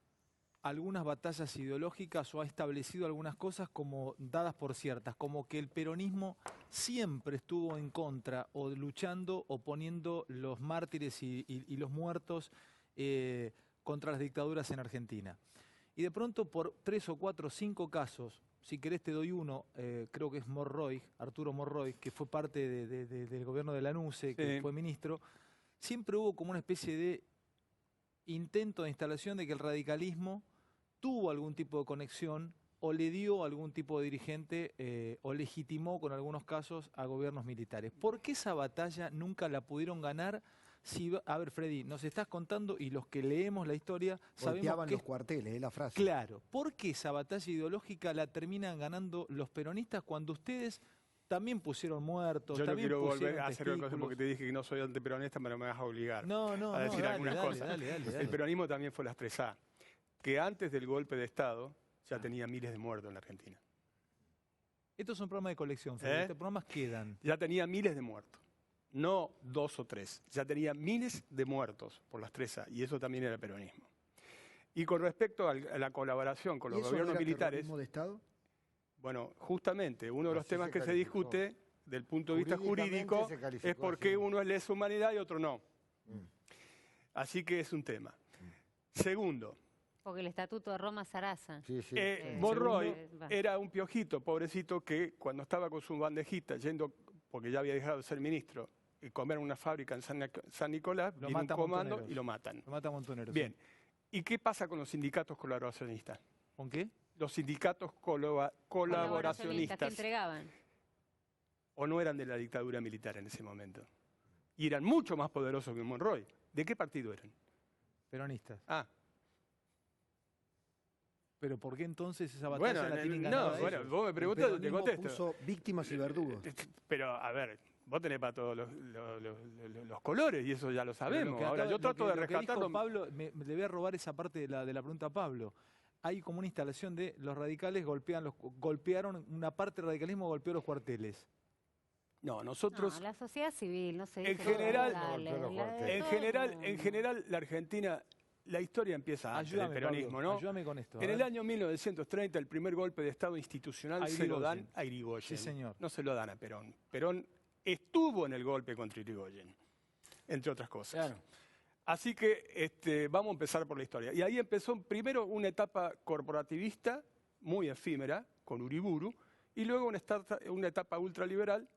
algunas batallas ideológicas o ha establecido algunas cosas como dadas por ciertas, como que el peronismo siempre estuvo en contra o luchando o poniendo los mártires y los muertos contra las dictaduras en Argentina? Y de pronto por 3 o 4 o 5 casos, si querés te doy uno, creo que es Morroy, Arturo Morroy, que fue parte del gobierno de Lanuse, que Sí. fue ministro, siempre hubo como una especie de intento de instalación de que el radicalismo tuvo algún tipo de conexión o le dio algún tipo de dirigente o legitimó con algunos casos a gobiernos militares. ¿Por qué esa batalla nunca la pudieron ganar? A ver, Freddy, nos estás contando y los que leemos la historia sabemos Golpeaban que los cuarteles, es la frase. claro. ¿Por qué esa batalla ideológica la terminan ganando los peronistas cuando ustedes también pusieron muertos, Yo no también quiero volver pusieron a hacer cosas porque testículos. te dije que no soy antiperonista, pero me vas a obligar No, no, a decir dale, algunas dale, cosas. dale. El peronismo también fue las 3A, que antes del golpe de Estado ya tenía miles de muertos en la Argentina. Esto es un programa de colección, Fede. Estos programas quedan. Ya tenía miles de muertos. No 2 o 3, ya tenía miles de muertos por las 3A, y eso también era peronismo. Y con respecto a la colaboración con ¿Y los eso gobiernos era militares, terrorismo de Estado? bueno, justamente uno de los Así temas se que se calificó. discute del punto de vista Jurídicamente jurídico se calificó es por así. qué uno es lesa humanidad y otro no. Así que es un tema. Segundo, Porque el Estatuto de Roma Sarasa. Sí, sí. Monroy va. era un piojito, pobrecito, que cuando estaba con su bandejita yendo, porque ya había dejado de ser ministro, y comer en una fábrica en San Nicolás, Lo viene un mata comando Montoneros. y lo matan. Lo mata Montoneros. Bien. ¿Y qué pasa con los sindicatos colaboracionistas? ¿Con qué? Los sindicatos Que colaboracionistas entregaban. o no eran de la dictadura militar en ese momento. Y eran mucho más poderosos que Monroy. ¿De qué partido eran? Peronistas. Ah, Pero ¿por qué entonces esa batalla bueno, la tienen ganada no, bueno, ellos? vos me El preguntás, yo te peronismo contesto. puso víctimas y verdugos. Pero, a ver, vos tenés para todos los colores y eso ya lo Pero sabemos. lo que Ahora, acaba- yo trato de lo que dijo rescatarlo. Pablo, le voy a robar esa parte de la pregunta a Pablo. Hay como una instalación de los radicales golpearon, una parte del radicalismo golpeó los cuarteles. No, nosotros, No, la sociedad civil, no sé. En general- en en general, la Argentina, la historia empieza antes del Ayúdame, peronismo, Pablo, ¿no? ayúdame con esto. a En el ver. año 1930, el primer golpe de Estado institucional A se lo dan Irigoyen. a Irigoyen. Sí, señor. No se lo dan a Perón. Perón estuvo en el golpe contra Irigoyen, entre otras cosas. Claro. Así que vamos a empezar por la historia. Y ahí empezó primero una etapa corporativista, muy efímera, con Uriburu, y luego una etapa ultraliberal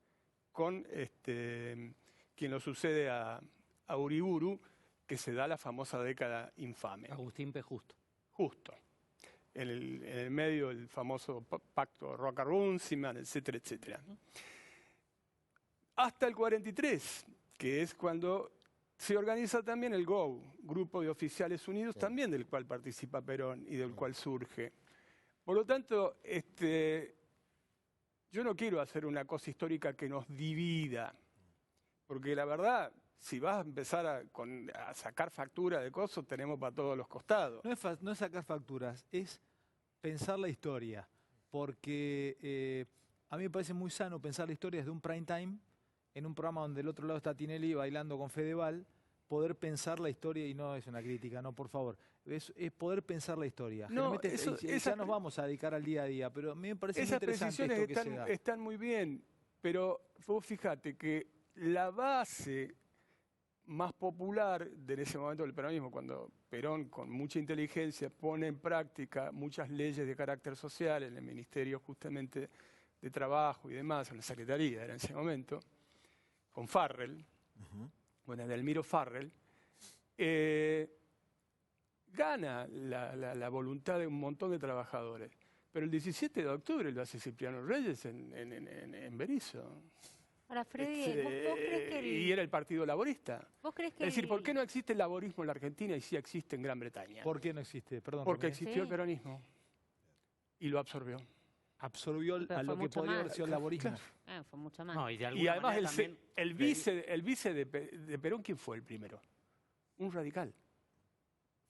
con quien lo sucede a Uriburu, que se da la famosa década infame. Agustín P. Justo. Justo. En el medio el famoso pacto Roca-Runciman, etcétera, etcétera. Hasta el 43, que es cuando se organiza también el GO, Grupo de Oficiales Unidos, también del cual participa Perón y del cual surge. Por lo tanto, yo no quiero hacer una cosa histórica que nos divida, porque la verdad, si vas a empezar a sacar factura de cosas, tenemos para todos los costados. No es sacar facturas, es pensar la historia. Porque a mí me parece muy sano pensar la historia desde un prime time, en un programa donde del otro lado está Tinelli bailando con Fedeval, poder pensar la historia, y no es una crítica, no, por favor, es poder pensar la historia. No, Generalmente, ya nos vamos a dedicar al día a día, pero a mí me parece muy Esas interesante precisiones esto que se da. están muy bien, pero vos fíjate que la base más popular de ese momento del peronismo, cuando Perón con mucha inteligencia pone en práctica muchas leyes de carácter social en el Ministerio justamente de Trabajo y demás, en la Secretaría era en ese momento, con Farrell, con Edelmiro Farrell, gana la voluntad de un montón de trabajadores. Pero el 17 de octubre lo hace Cipriano Reyes en Berisso. Ahora, Freddy, ¿vos crees que Y era el Partido Laborista. vos crees que Es decir, ¿por el- qué no existe el laborismo en la Argentina y sí existe en Gran Bretaña? ¿Por qué no existe? Perdón, Porque Romina. existió el Sí. peronismo y lo absorbió. Absorbió Pero a fue lo que mucho podría haber más. sido el laborismo. fue mucho más. No, y de Y alguna además manera también el vice de Perón, ¿quién fue el primero? Un radical.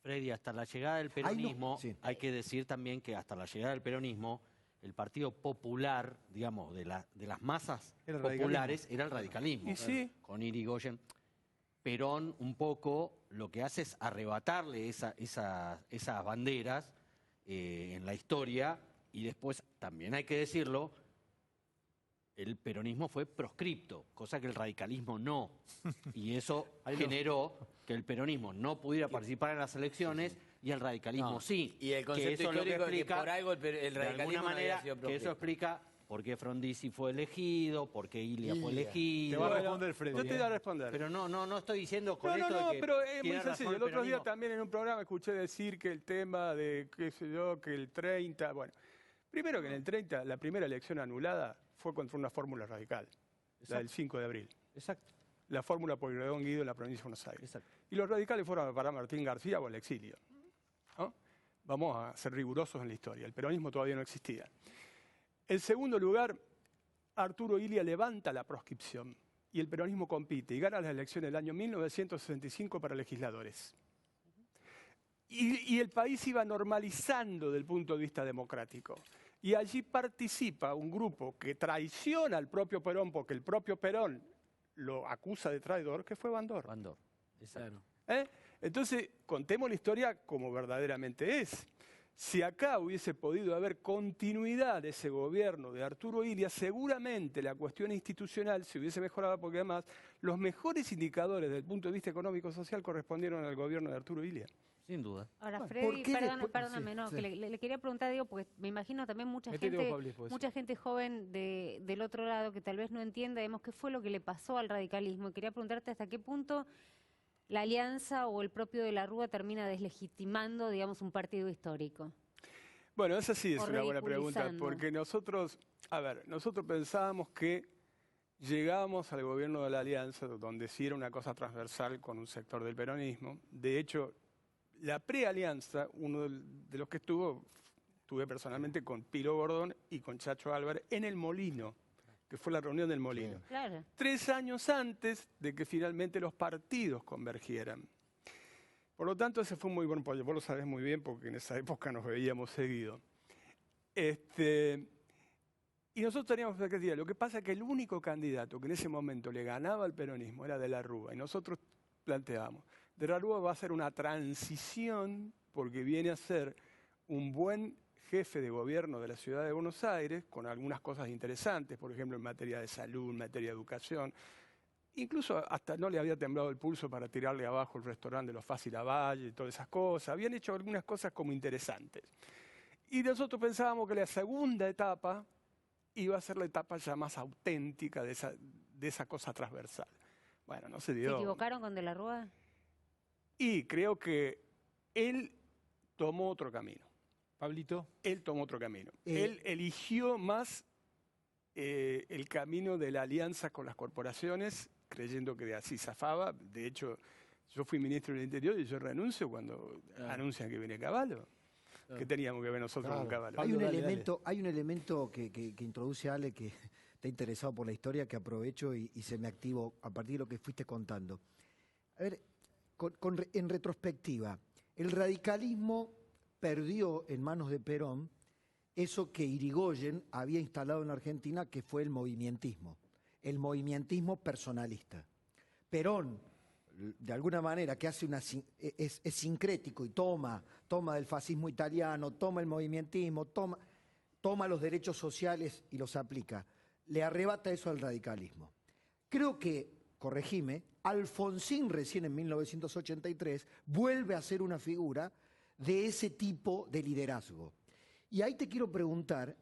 Freddy, hasta la llegada del Ahí no, peronismo, sí. hay que decir también que hasta la llegada del peronismo, el Partido Popular, digamos, de las masas Era el populares, era el radicalismo. Y sí. Con Irigoyen. Perón un poco lo que hace es arrebatarle esas banderas en la historia, y después, también hay que decirlo, el peronismo fue proscripto, cosa que el radicalismo no. Y eso generó que el peronismo no pudiera participar en las elecciones y el radicalismo No. sí. Y el concepto eso es lo que histórico de que explica, por algo el de radicalismo alguna no había manera, sido que eso proscripto. explica por qué Frondizi fue elegido, por qué Ilia fue Ilia. elegido. Te va a responder Freddy. Yo te voy a responder. Pero no estoy diciendo con No, esto no, de que pero es muy tiene razón sencillo. El otro día peronismo. también en un programa escuché decir que el tema de, qué sé yo, que el 30, bueno, primero que en el 30 la primera elección anulada fue contra una fórmula radical, la del 5 de abril. Exacto, La fórmula por Pueyrredón Guido en la provincia de Buenos Aires. exacto. Y los radicales fueron a parar a Martín García o al exilio. ¿No? Vamos a ser rigurosos en la historia. El peronismo todavía no existía. En segundo lugar, Arturo Illia levanta la proscripción y el peronismo compite y gana las elecciones del año 1965 para legisladores. Y el país iba normalizando desde el punto de vista democrático. Y allí participa un grupo que traiciona al propio Perón, porque el propio Perón lo acusa de traidor, que fue Bandor. Bandor, exacto. Entonces, contemos la historia como verdaderamente es. Si acá hubiese podido haber continuidad de ese gobierno de Arturo Illia, seguramente la cuestión institucional se hubiese mejorado, porque además los mejores indicadores desde el punto de vista económico-social correspondieron al gobierno de Arturo Illia. Sin duda. Ahora, ¿por Freddy, qué después? perdóname, Sí, no, sí. que le quería preguntar, digo, porque me imagino también Metete vos, Pablito, pues. mucha gente joven del otro lado que tal vez no entienda, digamos, qué fue lo que le pasó al radicalismo. Y quería preguntarte hasta qué punto la alianza o el propio de la Rúa termina deslegitimando, digamos, un partido histórico. Bueno, esa sí es O una buena pregunta, ridiculizando. porque nosotros pensábamos que llegábamos al gobierno de la Alianza, donde sí era una cosa transversal con un sector del peronismo. De hecho, la prealianza, uno de los que estuve personalmente con Piro Gordón y con Chacho Álvarez en el Molino, que fue la reunión del Molino. Claro. 3 años antes de que finalmente los partidos convergieran. Por lo tanto, ese fue un muy buen pollo. Vos lo sabés muy bien porque en esa época nos veíamos seguido. Y nosotros teníamos perspectiva. Lo que pasa es que el único candidato que en ese momento le ganaba al peronismo era De la Rúa. Y nosotros planteábamos, De la Rúa va a hacer una transición porque viene a ser un buen jefe de gobierno de la ciudad de Buenos Aires, con algunas cosas interesantes, por ejemplo, en materia de salud, en materia de educación. Incluso hasta no le había temblado el pulso para tirarle abajo el restaurante de los Fácil a Valle y todas esas cosas. Habían hecho algunas cosas como interesantes. Y nosotros pensábamos que la segunda etapa iba a ser la etapa ya más auténtica de esa cosa transversal. Bueno, no se dio. ¿Se equivocaron con De la Rúa? Y creo que él tomó otro camino. Pablito. Él tomó otro camino. Él eligió más el camino de la alianza con las corporaciones, creyendo que de así zafaba. De hecho, yo fui ministro del Interior y yo renuncio cuando anuncian que viene Cavallo. ¿Qué teníamos que ver nosotros con Cavallo? Hay Pablo, un dale, elemento, hay un elemento que introduce Ale, que está interesado por la historia, que aprovecho y se me activo a partir de lo que fuiste contando. A ver, en retrospectiva, el radicalismo perdió en manos de Perón eso que Irigoyen había instalado en la Argentina, que fue el movimientismo personalista. Perón, de alguna manera, que hace es sincrético y toma del fascismo italiano, toma el movimientismo, toma los derechos sociales y los aplica. Le arrebata eso al radicalismo. Creo que, corregime, Alfonsín recién en 1983 vuelve a ser una figura de ese tipo de liderazgo. Y ahí te quiero preguntar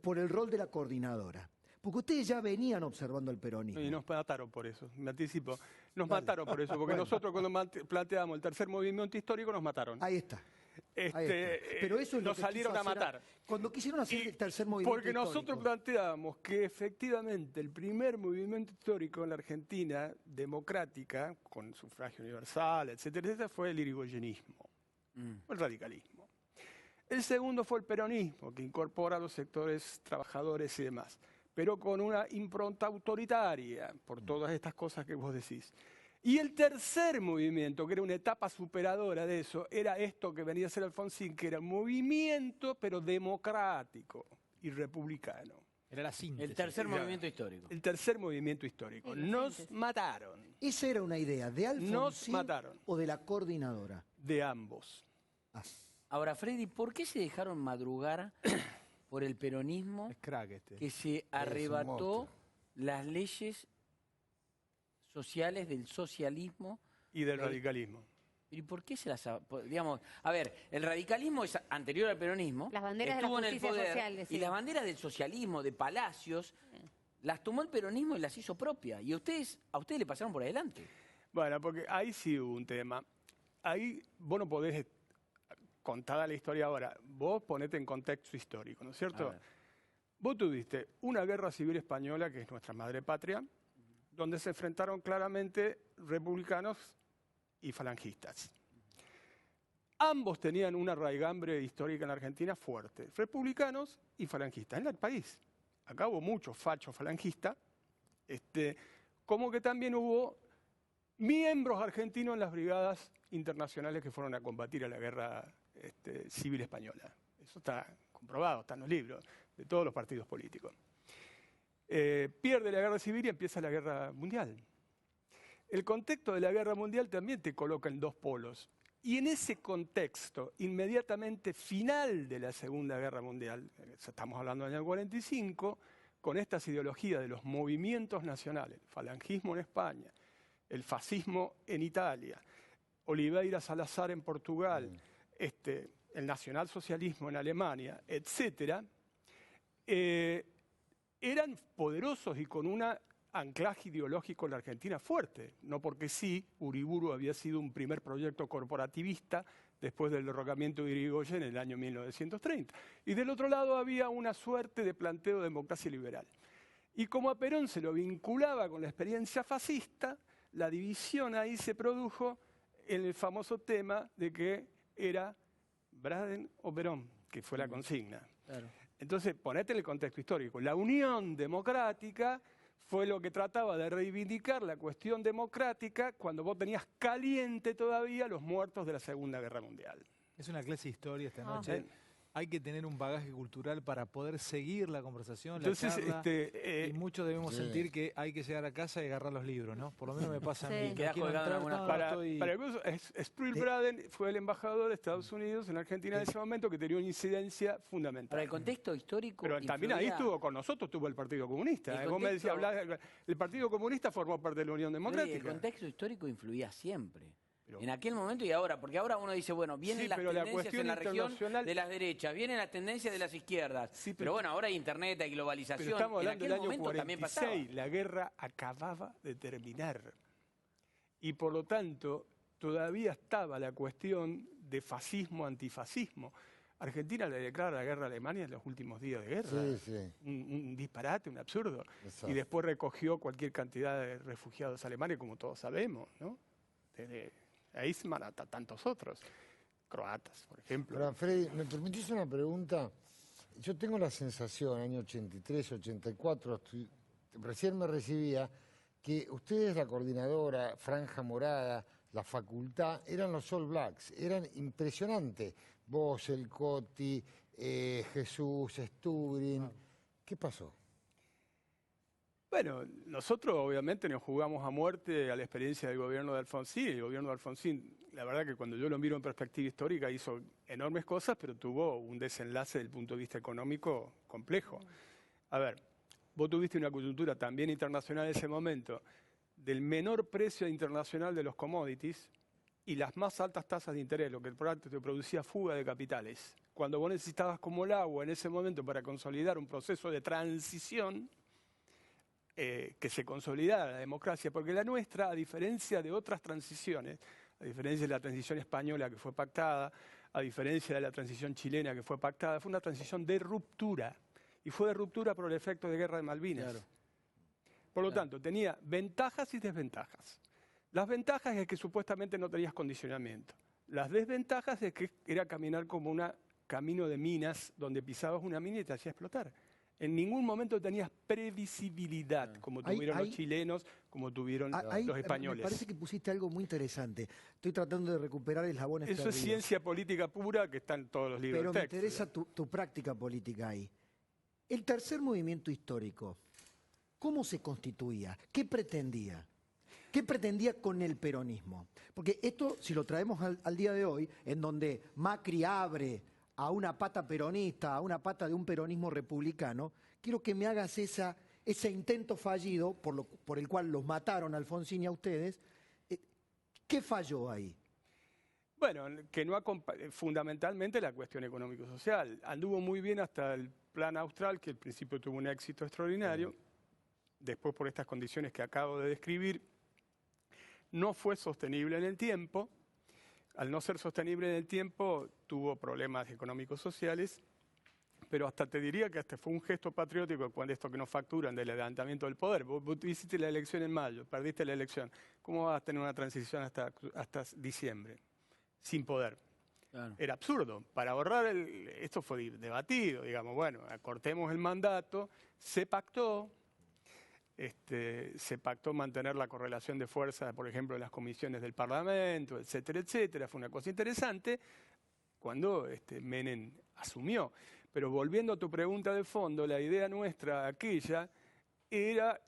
por el rol de la coordinadora. Porque ustedes ya venían observando el peronismo. Y nos mataron por eso, me anticipo. Nos mataron por eso, porque nosotros cuando planteamos el tercer movimiento histórico nos mataron. Ahí está. Ahí está. Pero eso es lo nos que salieron quiso a hacer matar. Cuando quisieron hacer el tercer movimiento Porque nosotros histórico. planteábamos que efectivamente el primer movimiento histórico en la Argentina, democrática, con sufragio universal, etcétera, etcétera, fue el irigoyenismo, el radicalismo. El segundo fue el peronismo, que incorpora a los sectores trabajadores y demás, pero con una impronta autoritaria, por todas estas cosas que vos decís. Y el tercer movimiento, que era una etapa superadora de eso, era esto que venía a ser Alfonsín, que era un movimiento, pero democrático y republicano. Era la síntesis. El tercer movimiento histórico. El tercer movimiento histórico. Sí, la Nos síntesis. mataron, ¿Esa era una idea de Alfonsín Nos mataron. o de la coordinadora? de ambos. Ah, Ahora, Freddy, ¿por qué se dejaron madrugar por el peronismo Es crack este. que se un arrebató monstruo. las leyes sociales del socialismo? Y del radicalismo. ¿Y por qué se las... digamos, a ver, el radicalismo es anterior al peronismo. Las banderas de la estuvo en el justicia poder, social, y decía. las banderas del socialismo, de Palacios, las tomó el peronismo y las hizo propias. Y a ustedes le pasaron por adelante. Bueno, porque ahí sí hubo un tema. Ahí vos no podés contar la historia ahora. Vos ponete en contexto histórico, ¿no es A cierto? ver. Vos tuviste una guerra civil española, que es nuestra madre patria, donde se enfrentaron claramente republicanos y falangistas. Ambos tenían una raigambre histórica en la Argentina fuerte, republicanos y falangistas, en el país. acá hubo muchos fachos falangistas, como que también hubo miembros argentinos en las brigadas internacionales que fueron a combatir a la guerra civil española. Eso está comprobado, está en los libros de todos los partidos políticos. Pierde la guerra civil y empieza la guerra mundial. El contexto de la guerra mundial también te coloca en dos polos. Y en ese contexto, inmediatamente final de la Segunda Guerra Mundial, estamos hablando del año 45, con estas ideologías de los movimientos nacionales, el falangismo en España, el fascismo en Italia, Oliveira Salazar en Portugal, el nacionalsocialismo en Alemania, etc., eran poderosos y con un anclaje ideológico en la Argentina fuerte. No porque sí, Uriburu había sido un primer proyecto corporativista después del derrocamiento de Irigoyen en el año 1930. Y del otro lado había una suerte de planteo de democracia liberal. Y como a Perón se lo vinculaba con la experiencia fascista, la división ahí se produjo en el famoso tema de que era Braden o Perón, que fue la consigna. Claro. Entonces, ponete en el contexto histórico. La Unión Democrática fue lo que trataba de reivindicar la cuestión democrática cuando vos tenías caliente todavía los muertos de la Segunda Guerra Mundial. Es una clase de historia esta noche. Hay que tener un bagaje cultural para poder seguir la conversación, la charla. Y muchos debemos sentir que hay que llegar a casa y agarrar los libros, ¿no? Por lo menos me pasa a mí. Quedás Quiero colgado en entrar, algunas no, Para estoy- el caso, Sproul Braden fue el embajador de Estados Unidos en Argentina en ese momento, que tenía una incidencia fundamental. Para el contexto histórico. Pero también ahí influía- estuvo con nosotros, estuvo el Partido Comunista. El Vos me decías, contexto- el Partido Comunista formó parte de la Unión El Democrática. contexto histórico influía siempre. Pero- En aquel momento y ahora, porque ahora uno dice, bueno, vienen Sí, las pero la tendencias cuestión en la región internacional- de las derechas, vienen las tendencias de las izquierdas. Sí, pero bueno, ahora hay internet, hay globalización. Pero estamos en hablando aquel del año momento también pasaba. 46, la guerra acababa de terminar. Y por lo tanto, todavía estaba la cuestión de fascismo, antifascismo. Argentina le declara la guerra a Alemania en los últimos días de guerra. Sí, sí. Un disparate, un absurdo. Exacto. Y después recogió cualquier cantidad de refugiados alemanes, como todos sabemos, ¿no? Desde Eichmann hasta tantos otros. Croatas, por ejemplo. Ahora, Freddy, ¿me permitís una pregunta? Yo tengo la sensación, año 83, 84, recién me recibía, que ustedes, la coordinadora, Franja Morada, la facultad, eran los All Blacks, eran impresionantes. Vos, el Coti, Jesús, Stubrin. ¿Qué pasó? Bueno, nosotros obviamente nos jugamos a muerte a la experiencia del gobierno de Alfonsín. El gobierno de Alfonsín, la verdad que cuando yo lo miro en perspectiva histórica, hizo enormes cosas, pero tuvo un desenlace desde el punto de vista económico complejo. A ver, vos tuviste una coyuntura también internacional en ese momento del menor precio internacional de los commodities y las más altas tasas de interés, lo que te producía fuga de capitales. Cuando vos necesitabas como el agua en ese momento para consolidar un proceso de transición, que se consolidara la democracia, porque la nuestra, a diferencia de otras transiciones, a diferencia de la transición española que fue pactada, a diferencia de la transición chilena que fue pactada, fue una transición de ruptura, y fue de ruptura por el efecto de Guerra de Malvinas. Claro. Por lo tanto, tenía ventajas y desventajas. Las ventajas es que supuestamente no tenías condicionamiento. Las desventajas es que era caminar como un camino de minas, donde pisabas una mina y te hacía explotar. En ningún momento tenías previsibilidad, como tuvieron los chilenos, como tuvieron Ahí los me españoles. parece que pusiste algo muy interesante. Estoy tratando de recuperar eslabones Eso es perdidos. ciencia política pura que está en todos los libros Pero de me texto. interesa tu práctica política ahí. El tercer movimiento histórico, ¿cómo se constituía? ¿Qué pretendía? ¿Qué pretendía con el peronismo? Porque esto, si lo traemos al día de hoy, en donde Macri abre a una pata peronista, a una pata de un peronismo republicano, quiero que me hagas ese intento fallido, por el cual los mataron a Alfonsín y a ustedes. ¿Qué falló ahí? Bueno, que no fundamentalmente la cuestión económico-social. Anduvo muy bien hasta el plan austral, que al principio tuvo un éxito extraordinario. Después, por estas condiciones que acabo de describir, no fue sostenible en el tiempo. Al no ser sostenible en el tiempo, tuvo problemas económicos sociales, pero hasta te diría que hasta fue un gesto patriótico cuando esto que nos facturan del levantamiento del poder. Vos hiciste la elección en mayo, perdiste la elección. ¿Cómo vas a tener una transición hasta diciembre? Sin poder. Claro. Era absurdo. Para ahorrar, esto fue debatido, digamos, bueno, acortemos el mandato, se pactó mantener la correlación de fuerzas, por ejemplo, en las comisiones del Parlamento, etcétera, etcétera. Fue una cosa interesante cuando Menem asumió. Pero volviendo a tu pregunta de fondo, la idea nuestra aquella era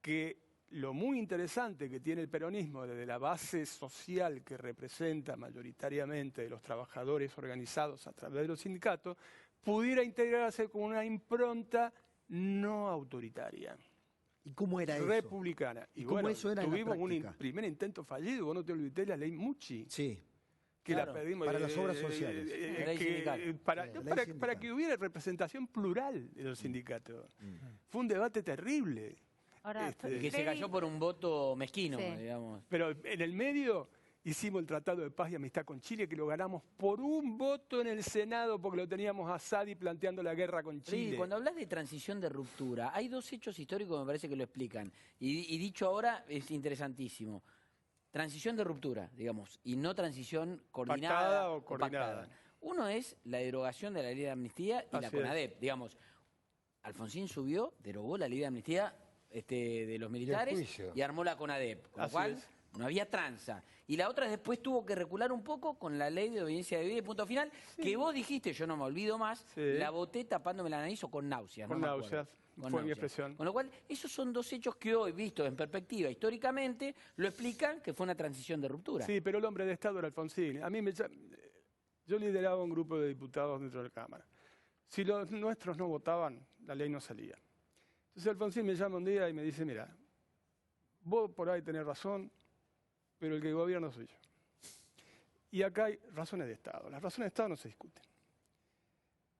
que lo muy interesante que tiene el peronismo desde la base social que representa mayoritariamente de los trabajadores organizados a través de los sindicatos, pudiera integrarse con una impronta no autoritaria. ¿Y cómo era eso? Republicana. ¿Y cómo eso era en la tuvimos un práctica? primer intento fallido, vos no te olvides la ley Mucci, Sí. que Claro, la pedimos para las obras sociales. La ley sindical. para, Sí, no, la ley para sindical. que hubiera representación plural de los sindicatos. Fue un debate terrible. Ahora, Este, Y que se cayó por un voto mezquino, Sí. digamos. Pero en el medio hicimos el Tratado de Paz y Amistad con Chile, que lo ganamos por un voto en el Senado, porque lo teníamos a Sadi planteando la guerra con Freddy, Chile. cuando hablas de transición de ruptura, hay dos hechos históricos que me parece que lo explican. Y dicho ahora es interesantísimo. Transición de ruptura, digamos, y no transición coordinada Pactada o coordinada. pactada. Uno es la derogación de la ley de amnistía y la Así es. CONADEP. Digamos, Alfonsín subió, derogó la ley de amnistía de los militares juicio. y armó la CONADEP. Con lo Así cual, es. no había tranza. Y la otra después tuvo que recular un poco con la ley de obediencia debida y punto final, que vos dijiste, yo no me olvido más, Sí. la boté tapándome la nariz o con náuseas. Con no me acuerdo. náuseas, Con fue mi náuseas. expresión. Con lo cual, esos son dos hechos que hoy, vistos en perspectiva históricamente, lo explican que fue una transición de ruptura. Sí, pero el hombre de Estado era Alfonsín. Yo lideraba un grupo de diputados dentro de la Cámara. Si los nuestros no votaban, la ley no salía. Entonces Alfonsín me llama un día y me dice, mira, vos por ahí tenés razón, pero el que gobierna soy yo. Y acá hay razones de Estado. Las razones de Estado no se discuten.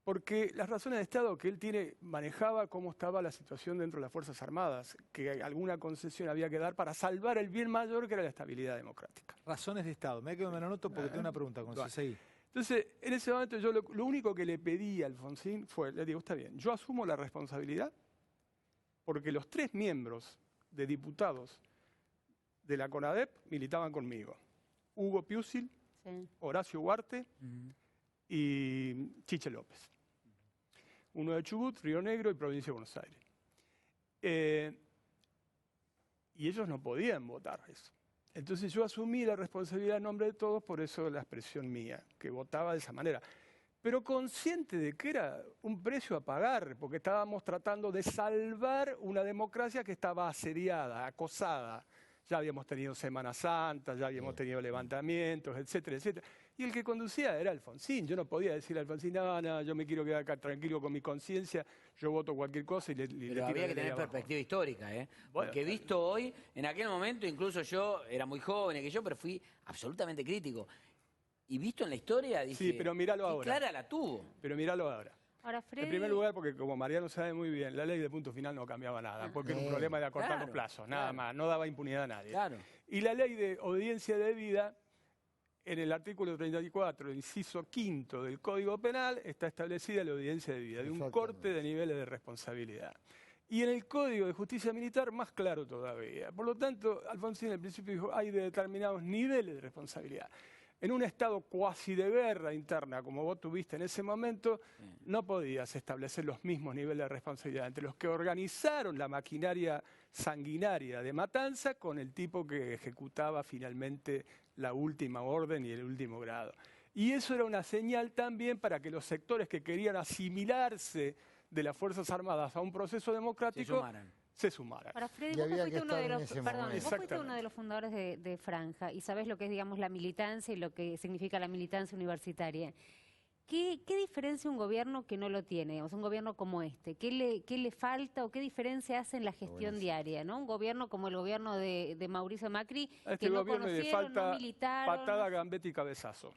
Porque las razones de Estado que él manejaba cómo estaba la situación dentro de las Fuerzas Armadas, que alguna concesión había que dar para salvar el bien mayor que era la estabilidad democrática. Razones de Estado. Me quedo, me lo anoto porque tengo una pregunta con Bueno. CCI. Entonces, en ese momento yo lo único que le pedí a Alfonsín fue, le digo, está bien, yo asumo la responsabilidad porque los 3 miembros de diputados de la CONADEP militaban conmigo. Hugo Piusil, sí. Horacio Huarte Ujú. y Chiche López. Uno de Chubut, Río Negro y Provincia de Buenos Aires. Y ellos no podían votar eso. Entonces yo asumí la responsabilidad en nombre de todos, por eso la expresión mía, que votaba de esa manera. Pero consciente de que era un precio a pagar, porque estábamos tratando de salvar una democracia que estaba asediada, acosada. Ya habíamos tenido Semana Santa, ya habíamos tenido levantamientos, etcétera, etcétera. Y el que conducía era Alfonsín. Yo no podía decirle a Alfonsín, no, yo me quiero quedar acá tranquilo con mi conciencia, yo voto cualquier cosa y le Pero tiro había la que ley tener abajo. perspectiva histórica, ¿eh? Bueno, Porque visto hoy, en aquel momento, incluso yo era muy joven que yo, pero fui absolutamente crítico. Y visto en la historia, dije, Sí, pero míralo qué ahora. clara la tuvo. Pero míralo ahora. Ahora, Freddy, En primer lugar, porque como Mariano sabe muy bien, la ley de punto final no cambiaba nada, porque era un problema de acortar Claro, los plazos, nada claro. más, no daba impunidad a nadie. Claro. Y la ley de obediencia debida, en el artículo 34, inciso 5 del Código Penal, está establecida la obediencia debida, de un Exactamente. corte de niveles de responsabilidad. Y en el Código de Justicia Militar, más claro todavía. Por lo tanto, Alfonsín al principio dijo, hay determinados niveles de responsabilidad. En un estado cuasi de guerra interna, como vos tuviste en ese momento, no podías establecer los mismos niveles de responsabilidad entre los que organizaron la maquinaria sanguinaria de matanza con el tipo que ejecutaba finalmente la última orden y el último grado. Y eso era una señal también para que los sectores que querían asimilarse de las Fuerzas Armadas a un proceso Se democrático sumaran. se sumaran. ahora, Freddy, Y vos que había fuiste que uno de estar en los, ese perdón, momento. vos fuiste uno Exactamente. de los fundadores de Franja y sabés lo que es, digamos, la militancia y lo que significa la militancia universitaria. ¿Qué diferencia un gobierno que no lo tiene? Digamos, un gobierno como este. ¿Qué le falta o qué diferencia hace en la gestión diaria? ¿No? Un gobierno como el gobierno de Mauricio Macri, A este que no gobierno le conocieron, no falta militaron. patada, gambeta y cabezazo.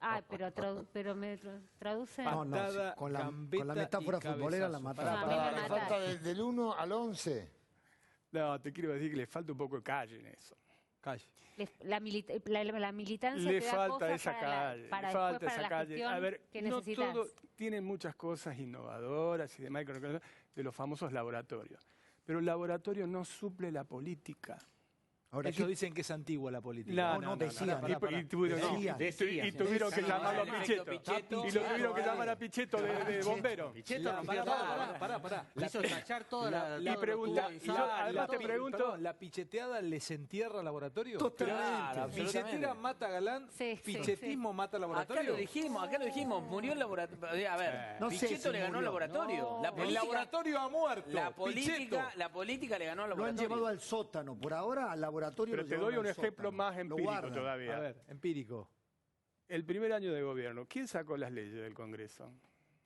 Ah, pero me traduce. No, no, Patada, sí, con la gambeta metáfora y futbolera la cabezazo. mataron. Pará, a mí me Le mata. falta del 1 al 11. No, te quiero decir que le falta un poco de calle en eso. Calle. La militancia Le te da falta cosas esa para calle, para le después falta para esa la calle. gestión A ver, que no necesitas. todo, tienen muchas cosas innovadoras y demás, de los famosos laboratorios. Pero el laboratorio no suple la política. Ahora, Ellos ¿qué- dicen que es antigua la política. no, decían. Y tuvieron Decían. y tuvieron que llamarlo a Pichetto. Pichetto. Y lo tuvieron que llamar a Pichetto de bombero. Pichetto La- rompió pará, todo. pará. Le hizo estallar toda la... y todo lo pregunta- que y tuvo yo, en además te pregunto- Perdón, ¿la picheteada les entierra el laboratorio? Totalmente. Claro, Pilletera absolutamente. mata galán, Sí, sí, pichetismo mata laboratorio. Acá lo dijimos, murió el laboratorio. A ver, No sé Pichetto si le ganó murió. al laboratorio. No. La El política, laboratorio ha muerto. Pichetto. la política le ganó al Lo han laboratorio. llevado al sótano. Por ahora al laboratorio Pero lo te llevaron doy un al ejemplo sótano. más Lo empírico guardan. todavía. A ver, empírico. El primer año de gobierno, ¿quién sacó las leyes del Congreso?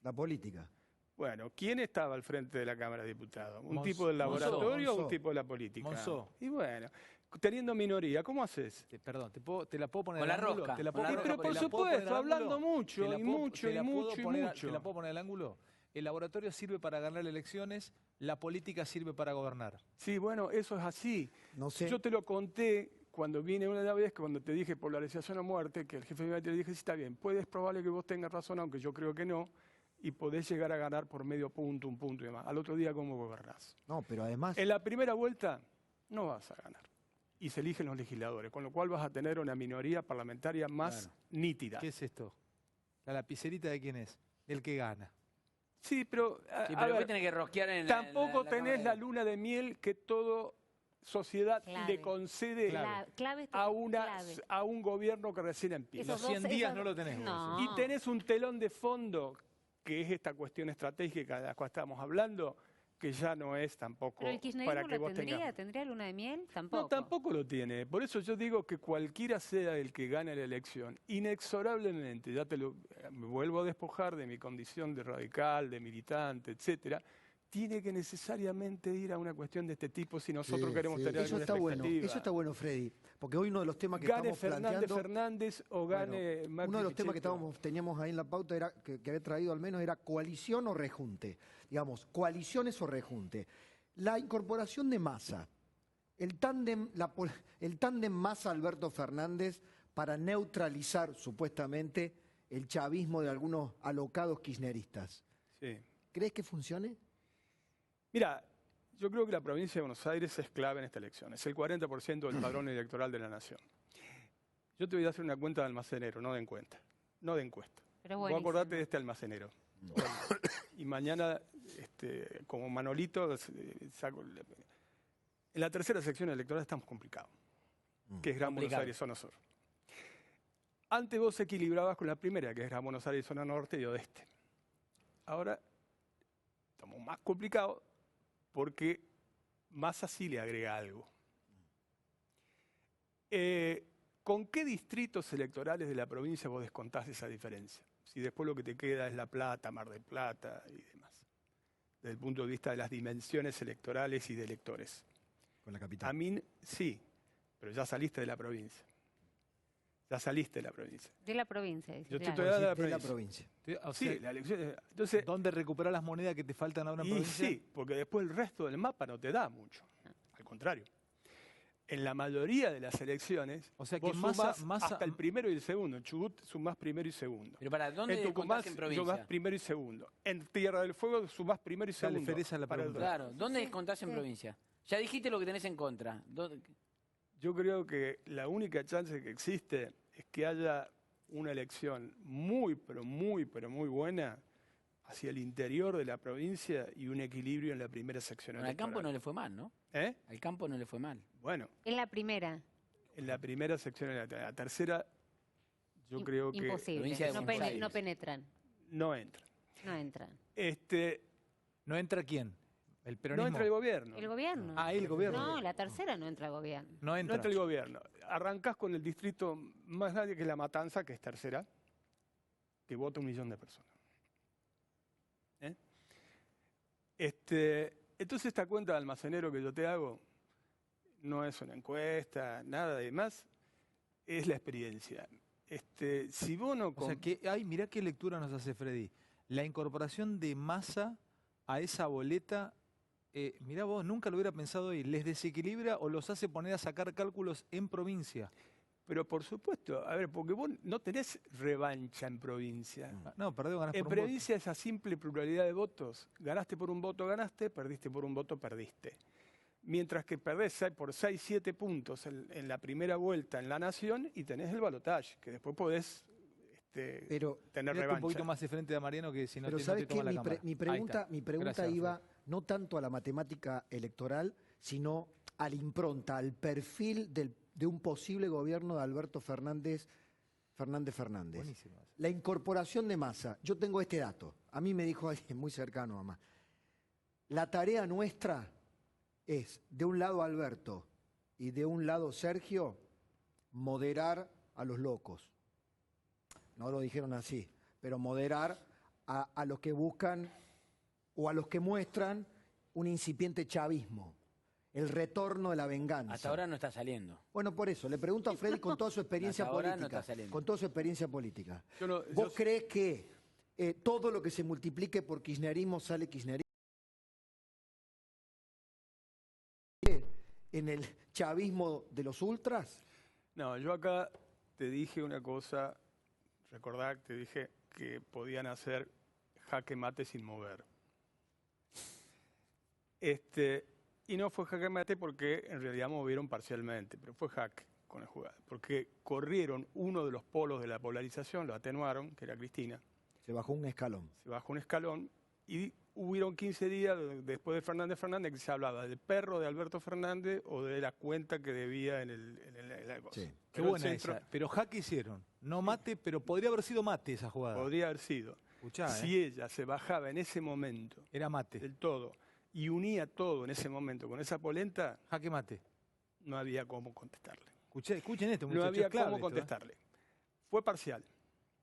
La política. Bueno, ¿quién estaba al frente de la Cámara de Diputados? ¿Un Monzó. tipo del laboratorio o Monzó. un tipo de la política? Monzó. Y bueno, teniendo minoría, ¿cómo haces? Perdón, te la puedo poner Con al la ángulo? rosca, ¿Te la con puedo la poner- rosca Pero te por la puedo poner supuesto, al ángulo? hablando mucho, Te la y puedo- mucho, te y la puedo mucho, y poner- mucho. ¿Te la puedo poner al ángulo? El laboratorio sirve para ganar elecciones, la política sirve para gobernar. Sí, bueno, eso es así. No sé. Yo te lo conté cuando vine una vez, cuando te dije polarización o muerte, que el jefe de gabinete le dije, sí, está bien, es probable que vos tengas razón, aunque yo creo que no, y podés llegar a ganar por medio punto, un punto y demás. Al otro día, ¿cómo gobernás? No, pero además. En la primera vuelta no vas a ganar. Y se eligen los legisladores, con lo cual vas a tener una minoría parlamentaria más nítida. ¿Qué es esto? ¿La lapicerita de quién es? Del que gana. Sí, pero, Sí, a pero ver, vos tenés que rosquear en tampoco la tenés Cámara la luna de miel que toda sociedad Clave. le concede Clave esto, clave. a un gobierno que recién empieza. Los 100 días no lo tenés vos. No. Y tenés un telón de fondo, que es esta cuestión estratégica de la cual estamos hablando, que ya no es tampoco Pero el para kirchnerismo que lo vos tendría, tengas. ¿tendría luna de miel? Tampoco. No, tampoco lo tiene. Por eso yo digo que cualquiera sea el que gane la elección, inexorablemente, me vuelvo a despojar de mi condición de radical, de militante, etcétera, tiene que necesariamente ir a una cuestión de este tipo si nosotros Sí, queremos sí. tener Eso alguna está bueno. expectativa. Eso está bueno, Freddy. Porque hoy uno de los temas que Gane estamos Fernández planteando. Fernández o gane Macri Uno de los temas que Pichetto. teníamos ahí en la pauta era que había traído al menos era coalición o rejunte. Digamos, coaliciones o rejunte. La incorporación de Massa, el tándem Massa-Alberto Fernández para neutralizar supuestamente el chavismo de algunos alocados kirchneristas. Sí. ¿Crees que funcione? Mira, yo creo que la provincia de Buenos Aires es clave en esta elección. Es el 40% del padrón electoral de la nación. Yo te voy a hacer una cuenta de almacenero, no de encuesta. No de encuesta. Pero Vos buenísimo. acordate de este almacenero. Y mañana, como Manolito, saco... En la tercera sección electoral estamos complicados, que es Gran Buenos Complicado. Aires, zona sur. Antes vos equilibrabas con la primera, que es Gran Buenos Aires, zona norte y oeste. Ahora estamos más complicados porque más así le agrega algo. ¿Con qué distritos electorales de la provincia vos descontás esa diferencia? Si después lo que te queda es La Plata, Mar del Plata y demás. Desde el punto de vista de las dimensiones electorales y de electores. Con la A capital. mí sí, pero ya saliste de la provincia. Ya saliste de la provincia. De la provincia, dice, Yo te claro. estoy hablando de de la la provincia. provincia. O Sí, sea, la elección. Entonces, ¿dónde recuperar las monedas que te faltan ahora en y provincia? sí, porque después el resto del mapa no te da mucho. Al contrario. En la mayoría de las elecciones, O sea que vos Massa- sumás hasta el primero y el segundo. En Chubut sumás primero y segundo. Pero para, ¿dónde En descontás Tucumán en provincia? sumás primero y segundo. En Tierra del Fuego sumás primero y Dale, segundo. Fer, esa es la para el pregunta. resto. Claro, ¿dónde descontás en provincia? Ya dijiste lo que tenés en contra. Yo creo que la única chance que existe es que haya una elección muy, pero muy, pero muy buena hacia el interior de la provincia y un equilibrio en la primera sección Bueno, al electoral. campo no le fue mal, ¿no? ¿Eh? Al campo no le fue mal. Bueno, En la primera. en la primera sección electoral. La tercera, yo creo que Imposible. Provincia de No, Buenos Aires. no penetran. no entra. No entran. ¿No entra quién? ¿El peronismo? No entra el gobierno. El gobierno. Ah, el gobierno. No, la tercera no entra el gobierno. No No entra. entra el gobierno. Arrancás con el distrito más grande que es La Matanza, que es tercera, que vota 1 millón de personas. ¿Eh? Entonces esta cuenta de almacenero que yo te hago no es una encuesta, nada de más, es la experiencia. Si vos no... O sea que, mirá qué lectura nos hace Freddy. La incorporación de Massa a esa boleta, mirá vos, nunca lo hubiera pensado hoy, ¿les desequilibra o los hace poner a sacar cálculos en provincia? Pero por supuesto, a ver, porque vos no tenés revancha en provincia. No, perdón, ganás En por un voto. provincia esa simple pluralidad de votos. Ganaste por un voto, ganaste, perdiste por un voto, perdiste. Mientras que perdés por 6, 7 puntos en la primera vuelta en la Nación y tenés el balotaje, que después podés Pero, tener Mirate un revancha. poquito más de frente a Mariano que si no pero te, no ¿sabes te qué? toma la cámara. Mi Ahí pregunta, está. mi pregunta Gracias, iba Fred. no tanto a la matemática electoral, sino a la impronta, al perfil de un posible gobierno de Alberto Fernández. Buenísimo. La incorporación de Massa. Yo tengo este dato. A mí me dijo alguien muy cercano, mamá. La tarea nuestra es, de un lado Alberto y de un lado Sergio, moderar a los locos. No lo dijeron así, pero moderar a los que buscan o a los que muestran un incipiente chavismo, el retorno de la venganza. Hasta ahora no está saliendo. Bueno, por eso, le pregunto a Freddy con toda su experiencia Hasta ahora no política. está saliendo. Con toda su experiencia política. Yo ¿Vos crees que todo lo que se multiplique por kirchnerismo sale kirchnerismo? ¿En el chavismo de los ultras? No, yo acá te dije una cosa, recordá que te dije que podían hacer jaque mate sin mover. Y no fue jaque mate porque en realidad movieron parcialmente, pero fue jaque con la jugada. Porque corrieron uno de los polos de la polarización, lo atenuaron, que era Cristina, Se bajó un escalón. se bajó un escalón y hubieron 15 días después de Fernández que se hablaba del perro de Alberto Fernández o de la cuenta que debía en la cosa. Sí. Qué Pero el buena centro esa. Pero jaque hicieron. No mate, pero podría haber sido mate esa jugada. podría haber sido. Escuchá, Si ella se bajaba en ese momento Era mate. del todo y unía todo en ese momento con esa polenta, Jaque mate. no había cómo contestarle. Escuchen esto, No muchachos. había es clave cómo esto, ¿eh? contestarle. Fue parcial.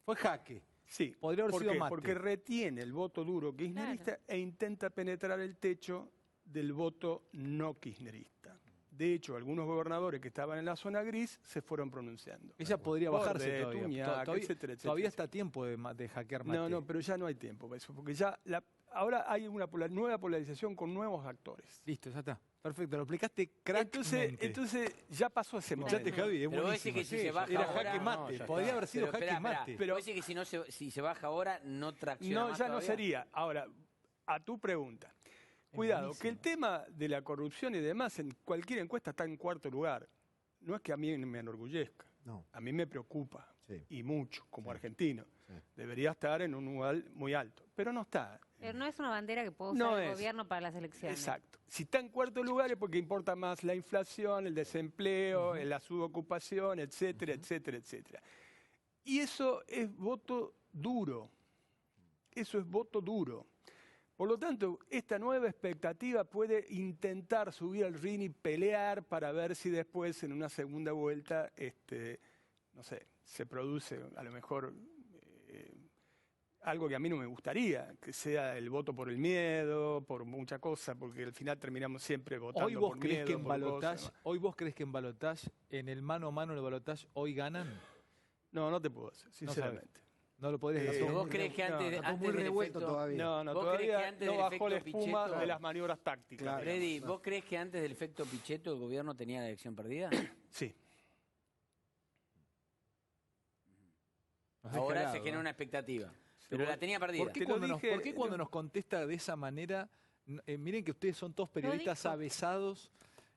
Fue jaque. Sí. Podría haber ¿Por sido qué? mate. Porque retiene el voto duro kirchnerista e intenta penetrar el techo del voto no kirchnerista. De hecho, algunos gobernadores que estaban en la zona gris se fueron pronunciando. Ella podría bajarse Bordet, todavía. Tuñac, Todavía, etcétera, todavía etcétera. está a tiempo de hackear mate. No, pero ya no hay tiempo para eso, porque ya ahora hay una nueva polarización con nuevos actores. Listo, ya está. Perfecto, lo explicaste crackmente. Entonces ya pasó ese momento. Escuchate, Javi, es Pero vos decís buenísimo. que si se baja Era ahora- jaque mate. No, ya Podría está. haber sido Pero jaque espera, mate. Pero vos decís que si se baja ahora no tracciona No, más ya no todavía. sería. Ahora, a tu pregunta. Cuidado, que el tema de la corrupción y demás en cualquier encuesta está en cuarto lugar. No es que a mí me enorgullezca. No. A mí me preocupa. Sí. Y mucho, como argentino. Sí. Debería estar en un lugar muy alto. Pero no está. Pero no es una bandera que puede No usar el es. gobierno para las elecciones. Exacto. Si está en cuarto lugar es porque importa más la inflación, el desempleo, la subocupación, etcétera, etcétera, etcétera. Y eso es voto duro. Eso es voto duro. Por lo tanto, esta nueva expectativa puede intentar subir al ring y pelear para ver si después en una segunda vuelta, no sé, se produce a lo mejor algo que a mí no me gustaría, que sea el voto por el miedo, por mucha cosa, porque al final terminamos siempre votando Hoy vos por crees miedo, que en por balotaje, cosas. hoy vos crees que en balotaje, en el mano a mano del balotaje, hoy ganan. No, no te puedo decir, sinceramente. No lo podrías Pero decir. vos crees que antes, Está antes muy del revuelto efecto, todavía. No, ¿Vos crees que todavía antes no del bajó la efecto espuma Pichetto- de las maniobras tácticas. Claro. digamos. Freddy, ¿vos crees que antes del efecto Pichetto el gobierno tenía la elección perdida? Sí. Nos Ahora deja se helado, genera ¿eh? una expectativa. Pero la tenía perdida. ¿Por qué, Te lo cuando nos, dije, por qué cuando nos contesta de esa manera? Miren que ustedes son todos periodistas dijo. avesados.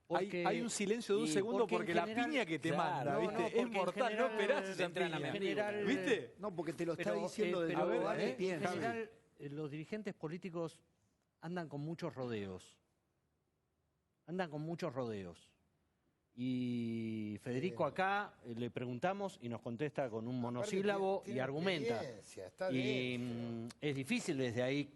Porque- Hay un silencio de un y segundo porque en porque la general- piña que te Claro, manda, no, ¿viste? no, es porque en mortal, no general- esperás esa Entra en la piña. general- ¿Viste? No, porque te lo está Pero, diciendo del pero, lugar que en piensa. general, los dirigentes políticos andan con muchos rodeos. Andan con muchos rodeos. Y Federico acá le preguntamos y nos contesta con un monosílabo y argumenta. Está Y bien. es difícil desde ahí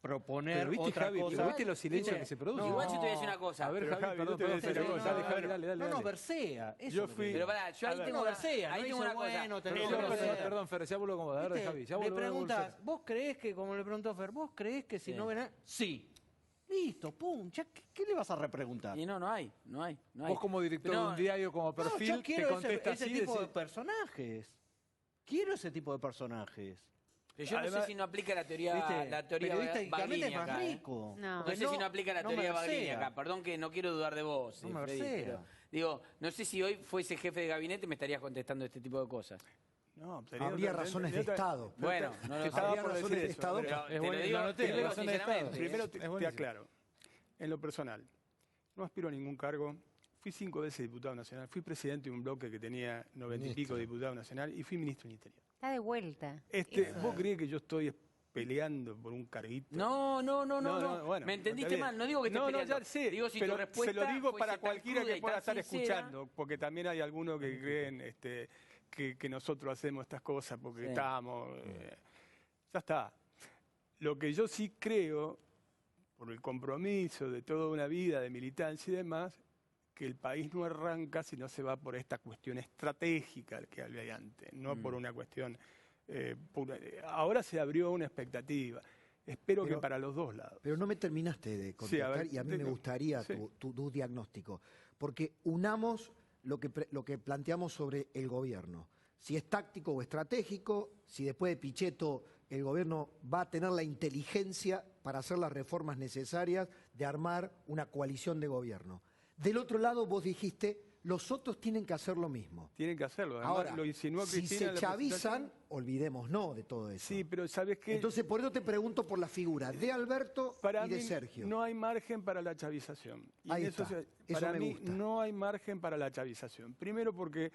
proponer Pero viste, otra Javi, cosa. pero viste los silencios ¿Viste? que se producen. Igual yo te voy a decir una cosa. A ver, Pero, Javi, Javi, perdón, yo te voy a perdón, decir una Federico, cosa. dale, No, dale. versea. Eso Yo es lo que fui- digo. Pero pará, yo ahí A ver, tengo no una, versea, ahí no tengo dice, una cosa. bueno, tenés Perdón, que perdón, versea. perdón, Fer, ya vuelvo como a ver, ¿Viste? Javi, ya Le vuelvo. preguntas, ¿vos creés que, como le preguntó Fer, ¿vos creés que si Sí. no ven a... Sí. Listo, pum. Ya, ¿qué le vas a repreguntar? Y no hay. Vos como director Pero de un diario, como No, perfil, yo te quiero contesta ese así, tipo de decís, personajes. Quiero ese tipo de personajes. Pero yo no Además- sé si no aplica la teoría, ¿Viste? la teoría Periodísticamente Baglini es más acá. rico. No. No Porque sé si no aplica la no teoría Baglini versea. acá. Perdón que no quiero dudar de vos, No me Freddy, versea. pero, digo, no sé si hoy fuese jefe de gabinete me estarías contestando este tipo de cosas. No, Habría razones de Estado. Bueno, no lo sé. Estaba Habría por razones decir de eso, Estado. pero Te bueno, lo digo, lo noté, te lo digo razones de Estado. sinceramente. primero Es te buenísimo. aclaro. en lo personal, no aspiro a ningún cargo. Fui 5 veces diputado nacional, fui presidente de un bloque que tenía 90 y pico diputados nacional y fui ministro del Interior. Está de vuelta. ¿Vos creés que yo estoy peleando por un carguito? No. Bueno, Me entendiste está mal, no digo que estés No, peleando. ya sé, Digo si pero tu respuesta se lo digo fuese para tan cualquiera cruda que y pueda tan estar sincera. escuchando, porque también hay algunos que creen que nosotros hacemos estas cosas porque Sí. estamos... ya está. Lo que yo sí creo, por el compromiso de toda una vida de militancia y demás, que el país no arranca si no se va por esta cuestión estratégica que había antes, no por una cuestión pura. Ahora se abrió una expectativa. Espero que para los dos lados. Pero no me terminaste de Sí, a contestar ver, y a mí me gustaría sí. tu diagnóstico. Porque unamos lo que planteamos sobre el gobierno. Si es táctico o estratégico, si después de Pichetto el gobierno va a tener la inteligencia para hacer las reformas necesarias de armar una coalición de gobierno. Del otro lado vos dijiste, los otros tienen que hacer lo mismo. Tienen que hacerlo. Además, Ahora, lo insinuó si Cristina se en la chavizan, presentación. olvidémonos de todo eso. Sí, pero ¿sabes qué? Entonces, por eso te pregunto por la figura de Alberto Para y de mí Sergio. no hay margen para la chavización. Y Ahí en eso está. se- Eso para me mí gusta. no hay margen para la chavización. Primero porque,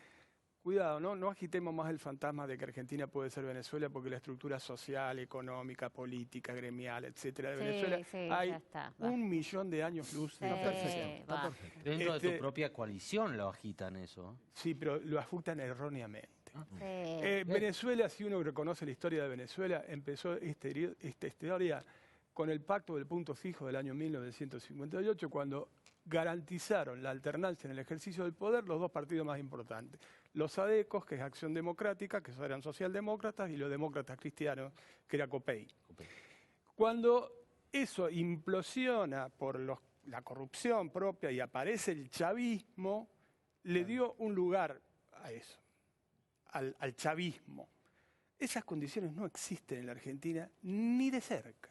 cuidado, no agitemos más el fantasma de que Argentina puede ser Venezuela, porque la estructura social, económica, política, gremial, etcétera, de Sí, Venezuela sí, hay ya está, va. 1 millón de años luz de Sí, diferencia. Está va. perfecto. Dentro de Este- tu propia coalición lo agitan eso. Sí, pero lo ajustan erróneamente. Sí. Venezuela, si uno reconoce la historia de Venezuela, empezó esta historia con el pacto del punto fijo del año 1958, cuando garantizaron la alternancia en el ejercicio del poder los dos partidos más importantes. Los ADECOS, que es Acción Democrática, que eran socialdemócratas, y los demócratas cristianos, que era COPEI. Cuando eso implosiona por la corrupción propia y aparece el chavismo, le dio un lugar a eso, al chavismo. Esas condiciones no existen en la Argentina ni de cerca.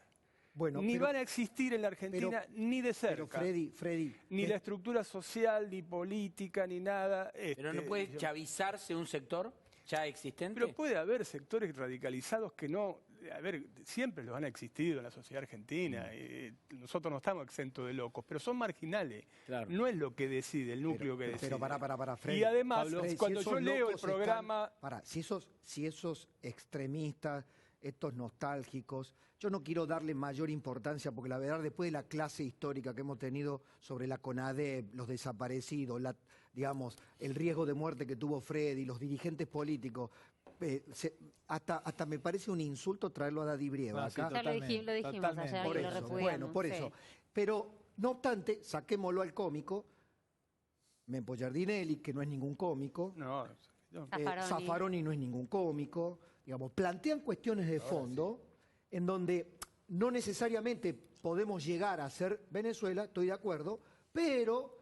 Bueno, Ni pero- van a existir en la Argentina ni de cerca. Pero Freddy, Ni la estructura social, ni política, ni nada. Pero no puede chavizarse un sector ya existente. Pero puede haber sectores radicalizados que no... A ver, siempre los han existido en la sociedad argentina. Nosotros no estamos exentos de locos, pero son marginales. Claro. No es lo que decide, el núcleo que decide. Pero para, Freddy. Y además, Freddy, cuando si yo esos leo el locos programa... si esos extremistas, estos nostálgicos, yo no quiero darle mayor importancia, porque la verdad, después de la clase histórica que hemos tenido sobre la CONADEP, los desaparecidos, digamos, el riesgo de muerte que tuvo Freddy, los dirigentes políticos, hasta me parece un insulto traerlo a Daddy Brieva Ah, sí, acá. Ya lo dijimos totalmente. ayer Por y lo eso, repudiamos. bueno, por sí. eso. Pero, no obstante, saquémoslo al cómico, Mempo Giardinelli, que no es ningún cómico, No, Zaffaroni. Zaffaroni no es ningún cómico, digamos, plantean cuestiones de fondo en donde no necesariamente podemos llegar a ser Venezuela, estoy de acuerdo, pero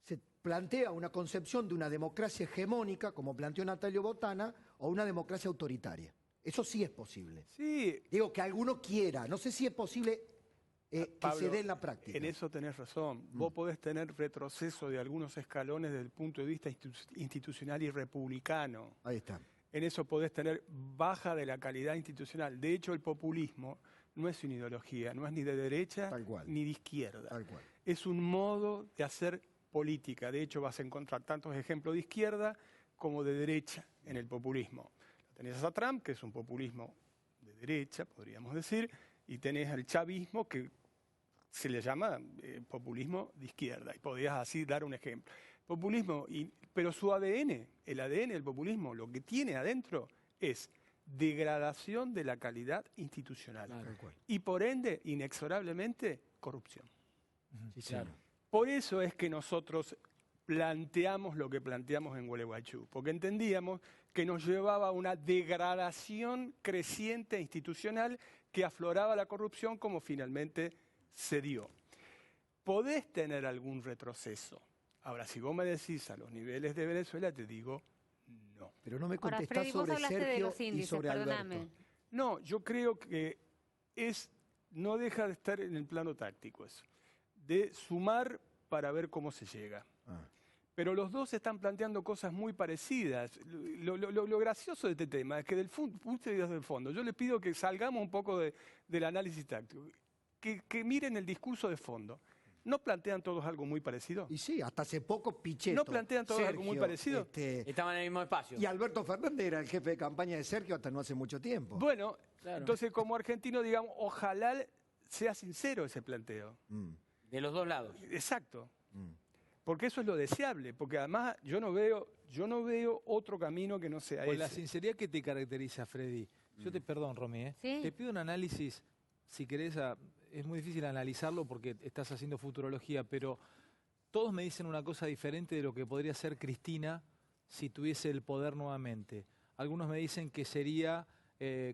se plantea una concepción de una democracia hegemónica, como planteó Natalio Botana, o una democracia autoritaria. Eso sí es posible. sí, Digo, que alguno quiera, no sé si es posible que Pablo, se dé en la práctica. en eso tenés razón. Vos podés tener retroceso de algunos escalones desde el punto de vista institucional y republicano. Ahí está. En eso podés tener baja de la calidad institucional. De hecho, el populismo no es una ideología, no es ni de derecha Tal cual. ni de izquierda. Tal cual. Es un modo de hacer política. De hecho, vas a encontrar tantos ejemplos de izquierda como de derecha en el populismo. Tenés a Trump, que es un populismo de derecha, podríamos decir, y tenés al chavismo, que se le llama populismo de izquierda. Y podrías así dar un ejemplo. Populismo, pero su ADN, el ADN del populismo, lo que tiene adentro es degradación de la calidad institucional. Tal cual. Y por ende, inexorablemente, corrupción. Sí, claro. Por eso es que nosotros planteamos lo que planteamos en Gualeguaychú, porque entendíamos que nos llevaba a una degradación creciente institucional que afloraba la corrupción, como finalmente se dio. Podés tener algún retroceso. Ahora, si vos me decís a los niveles de Venezuela, te digo no. Pero no me Ahora, contestás Freddy, vos sobre hablaste de Sergio los y índices, sobre perdóname. Alberto. No, yo creo que no deja de estar en el plano táctico eso, de sumar para ver cómo se llega. Ah. Pero los dos están planteando cosas muy parecidas. Lo gracioso de este tema es que desde el fondo, yo les pido que salgamos un poco del análisis táctico, que miren el discurso de fondo. ¿No plantean todos algo muy parecido? Y sí, hasta hace poco Pichetto, ¿No plantean todos algo muy Sergio, parecido? Estaban en el mismo espacio. y Alberto Fernández era el jefe de campaña de Sergio hasta no hace mucho tiempo. Bueno, Claro. entonces como argentino, digamos, ojalá sea sincero ese planteo. Mm, De los dos lados. Exacto. mm. Porque eso es lo deseable, porque además yo no veo otro camino que no sea Con la ese. sinceridad que te caracteriza, Freddy. Yo te perdón, Romy, ¿eh? Sí. Te pido un análisis, si querés, es muy difícil analizarlo porque estás haciendo futurología, pero todos me dicen una cosa diferente de lo que podría ser Cristina si tuviese el poder nuevamente. Algunos me dicen que sería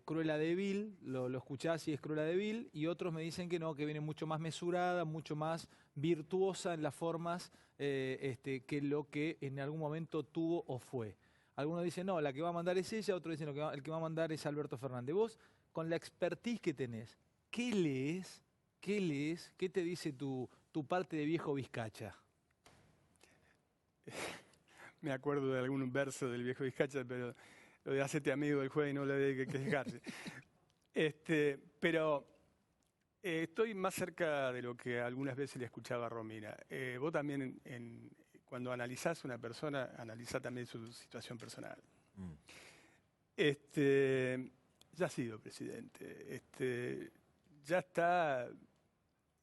Cruella de Vil, lo escuchás y es Cruella de Vil, y otros me dicen que no, que viene mucho más mesurada, mucho más virtuosa en las formas que lo que en algún momento tuvo o fue. Algunos dicen, no, la que va a mandar es ella, otros dicen, el que va a mandar es Alberto Fernández. Vos, con la expertise que tenés, ¿qué lees? ¿Qué lees? ¿Qué te dice tu parte de viejo vizcacha? Me acuerdo de algún verso del viejo Vizcacha, pero lo de hacete amigo del juez y no le dé que quejarse. Pero estoy más cerca de lo que algunas veces le escuchaba a Romina. Vos también, cuando analizás a una persona, analizá también su situación personal. Ya ha sido presidente. Ya está,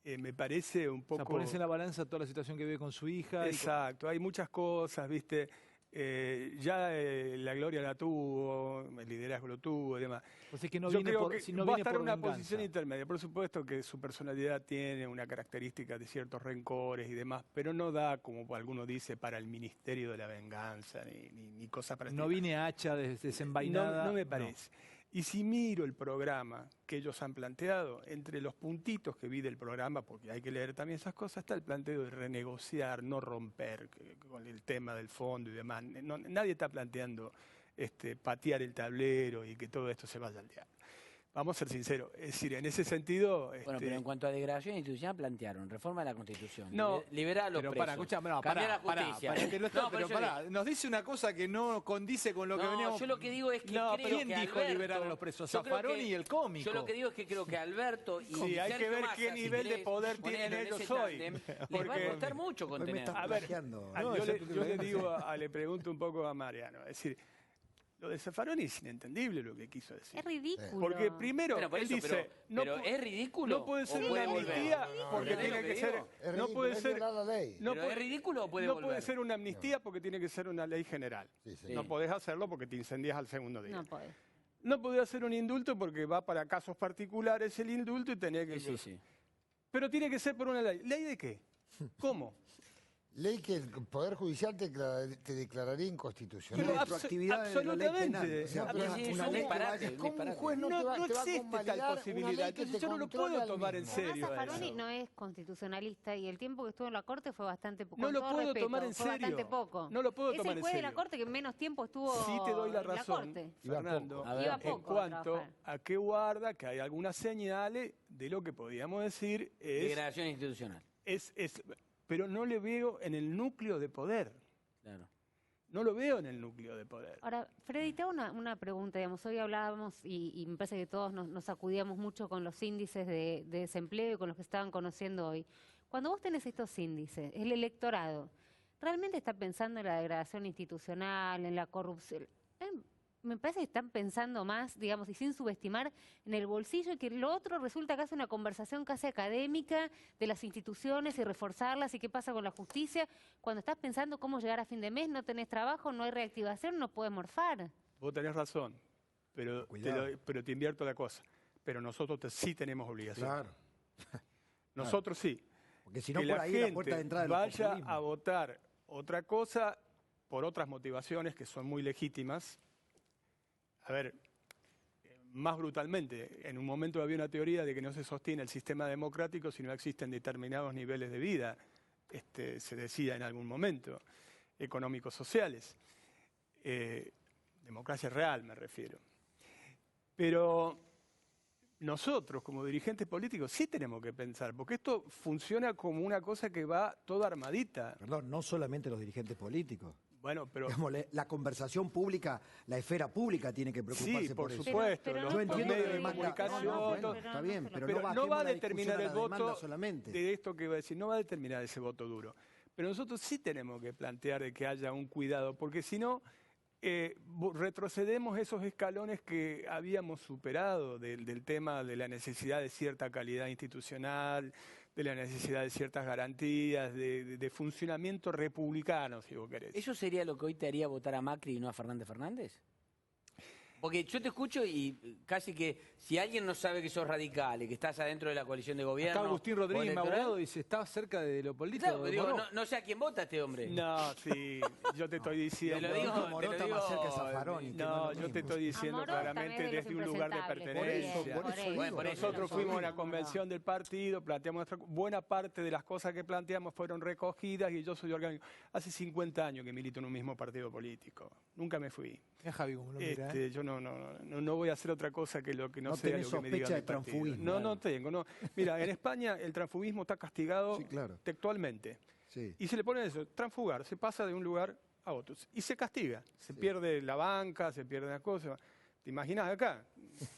me parece un O poco... sea, pones en la balanza toda la situación que vive con su hija. Exacto, hay muchas cosas, ¿viste? La gloria la tuvo, el liderazgo lo tuvo y demás. O sea, que no Yo viene creo por, que si no va a viene estar por en una venganza. posición intermedia. Por supuesto que su personalidad tiene una característica de ciertos rencores y demás, pero no da, como alguno dice, para el ministerio de la venganza ni cosa para No viene hacha desenvainada. No me parece. Y si miro el programa que ellos han planteado, entre los puntitos que vi del programa, porque hay que leer también esas cosas, está el planteo de renegociar, no romper con el tema del fondo y demás. Nadie está planteando patear el tablero y que todo esto se vaya al diablo. Vamos a ser sinceros, es decir, en ese sentido... Bueno, pero en cuanto a degradación institucional plantearon reforma de la Constitución, No, liberar a los Pero presos, para, escuchame, no, cambiar la pará, justicia. pará, que lo No, está- por pero eso pará, nos dice una cosa que no condice con lo que No, veníamos... yo lo que digo es que No, creo ¿quién que dijo Alberto- liberar a los presos? yo creo Zaffaroni que- y el cómico. Yo lo que digo es que creo que Alberto y Sí, hay que Sergio ver Massa, qué si nivel de querés poder ponerlo tienen en ellos ese hoy. tándem, les va a Porque- costar mucho Hoy me contener. estás A ver, plagiando. yo le pregunto un poco a Mariano, es decir, lo de Zaffaroni es inentendible lo que quiso decir. Es ridículo. Porque primero, Bueno, por él eso, dice, pero ¿es ridículo no puede o ser puede una volver? amnistía No, porque no, tiene no, que no, ser, digo. Es no puede ridículo, ser, es violar la ley. no ¿Pero es ridículo o puede no volver? puede ser una amnistía porque tiene que ser una ley general. Sí, sí. Sí. No podés hacerlo porque te incendias al segundo día. No podés. No podés hacer un indulto porque va para casos particulares el indulto y tenés que... Sí, sí. Pero tiene que ser por una ley. ¿Ley de qué? ¿Cómo? Ley que el Poder Judicial te declararía inconstitucional. Pero Retroactividad de la ley penal. absolutamente. O sea, Ah, pero sí, es una un ley que disparate. vaya- Es como un disparate. juez no te va a existe tal convalidar una posibilidad. ley que Entonces te yo no lo controla puedo al tomar en mismo. serio. Además, a Zaffaroni eso. no es constitucionalista y el tiempo que estuvo en la Corte fue bastante poco. No Con lo todo puedo respeto, tomar en fue bastante serio. poco. No lo puedo es tomar el en juez de la serio. Corte que menos tiempo estuvo Sí te doy la en la razón, Corte. Iba Fernando, poco. A ver, Iba en poco a cuanto trabajar. a que guarda que hay algunas señales de lo que podríamos decir Degradación institucional. pero no le veo en el núcleo de poder. Claro. No lo veo en el núcleo de poder. Ahora, Freddy, te hago una pregunta. Digamos, hoy hablábamos y me parece que todos nos sacudíamos mucho con los índices de desempleo y con los que estaban conociendo hoy. Cuando vos tenés estos índices, el electorado, ¿realmente está pensando en la degradación institucional, en la corrupción? Me parece que están pensando más, digamos, y sin subestimar en el bolsillo, y que lo otro resulta casi una conversación casi académica de las instituciones y reforzarlas y qué pasa con la justicia. Cuando estás pensando cómo llegar a fin de mes, no tenés trabajo, no hay reactivación, no puedes morfar. Vos tenés razón, pero Cuidado. pero te invierto la cosa. Pero nosotros sí tenemos obligación. Claro. Nosotros sí. Porque si no, Que por la ahí la gente puerta de entrada del vaya populismo. a votar otra cosa por otras motivaciones que son muy legítimas. A ver, más brutalmente, en un momento había una teoría de que no se sostiene el sistema democrático si no existen determinados niveles de vida, se decía en algún momento, económicos sociales. Democracia real me refiero. Pero nosotros, como dirigentes políticos, sí tenemos que pensar, porque esto funciona como una cosa que va toda armadita. Perdón, no solamente los dirigentes políticos. Bueno, pero... Digamos, la conversación pública, la esfera pública tiene que preocuparse Sí, por por eso. supuesto. Pero los Yo entiendo medios que de demanda- comunicación... bueno, todo. está bien, pero Pero no no va a bajemos la determinar discusión el a la demanda voto solamente. de esto que iba a decir, no va a determinar ese voto duro. Pero nosotros sí tenemos que plantear de que haya un cuidado, porque si no, retrocedemos esos escalones que habíamos superado del tema de la necesidad de cierta calidad institucional, de la necesidad de ciertas garantías, de funcionamiento republicano, si vos querés. ¿Eso sería lo que hoy te haría votar a Macri y no a Fernández Fernández? Porque yo te escucho y casi que si alguien no sabe que sos radical y que estás adentro de la coalición de gobierno... Acá Agustín o Rodríguez, mi electoral, abogado, dice, está cerca de lo político. claro, digo, no sé a quién vota este hombre. No, sí, yo te estoy diciendo... Te lo digo, Moró está más cerca de Zaffaroni, que no No, es lo yo te mismo. estoy diciendo Amorós claramente también es de desde los un lugar de impresentables. pertenencia. Por eso digo. Bueno, por eso Nosotros lo fuimos a digo. una convención del partido, planteamos buena parte de las cosas que planteamos fueron recogidas y yo soy orgánico. Hace 50 años que milito en un mismo partido político. Nunca me fui. Mira Javi cómo lo mira, Yo no voy a hacer otra cosa que lo que no No sea tenés lo que me diga sospecha mi de partido. transfugismo. No, no tengo. No. Mira, en España el transfugismo está castigado Sí, claro. textualmente. Sí. Y se le pone eso, transfugar, se pasa de un lugar a otro. Y se castiga. Se pierde la banca, se pierde las cosas. ¿Te imaginas acá?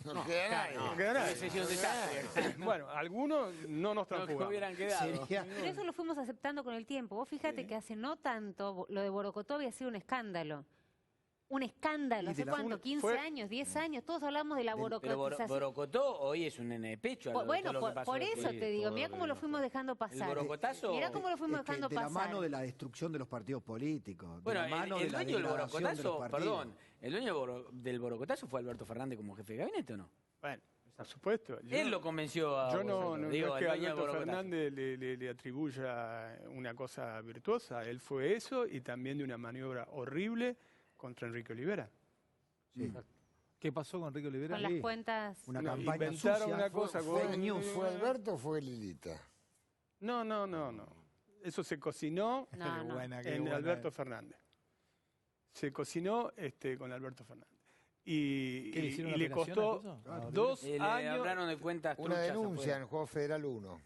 No queda nadie. No queda nadie. Hubiese sido un desastre. Bueno, algunos no nos Lo que transfugamos. hubieran quedado. Sería- Pero eso lo fuimos aceptando con el tiempo. Vos fíjate que hace no tanto lo de Borocotó había sido un escándalo. Un escándalo. Y ¿Hace de la- cuánto? ¿15 fue- años? ¿10 años? Todos hablamos de la Pero borocotización. Borocotó hoy es un nene de pecho. a lo- Bueno, todo lo que pasó por eso después. te digo, mira cómo lo fuimos dejando pasar. borocotazo- Mirá cómo lo fuimos Es que dejando de la pasar. mano de la destrucción de los partidos políticos. Bueno, de la mano el de la dueño del degradación de los borocotazo, partidos. perdón, el dueño del borocotazo fue Alberto Fernández como jefe de gabinete, ¿o no? Bueno, por supuesto. Él lo convenció a... Yo no Bolsonaro, es digo, que el dueño del Alberto borocotazo. Fernández le atribuya una cosa virtuosa. Él fue eso y también de una maniobra horrible contra Enrique Olivera. ¿Qué pasó con Enrique Olivera? Con las Sí. cuentas. Una No, campaña inventaron sucia. una cosa ¿Fake con- news fue Alberto o fue Lilita? No. Eso se cocinó No, Qué no. buena, qué en buena. Alberto Fernández. Se cocinó con Alberto Fernández. Y, ¿Qué, le hicieron y una le operación costó a eso? ¿A Olivera? 2 Le años. hablaron de cuentas Una truchas denuncia afuera. en el Juego Federal 1.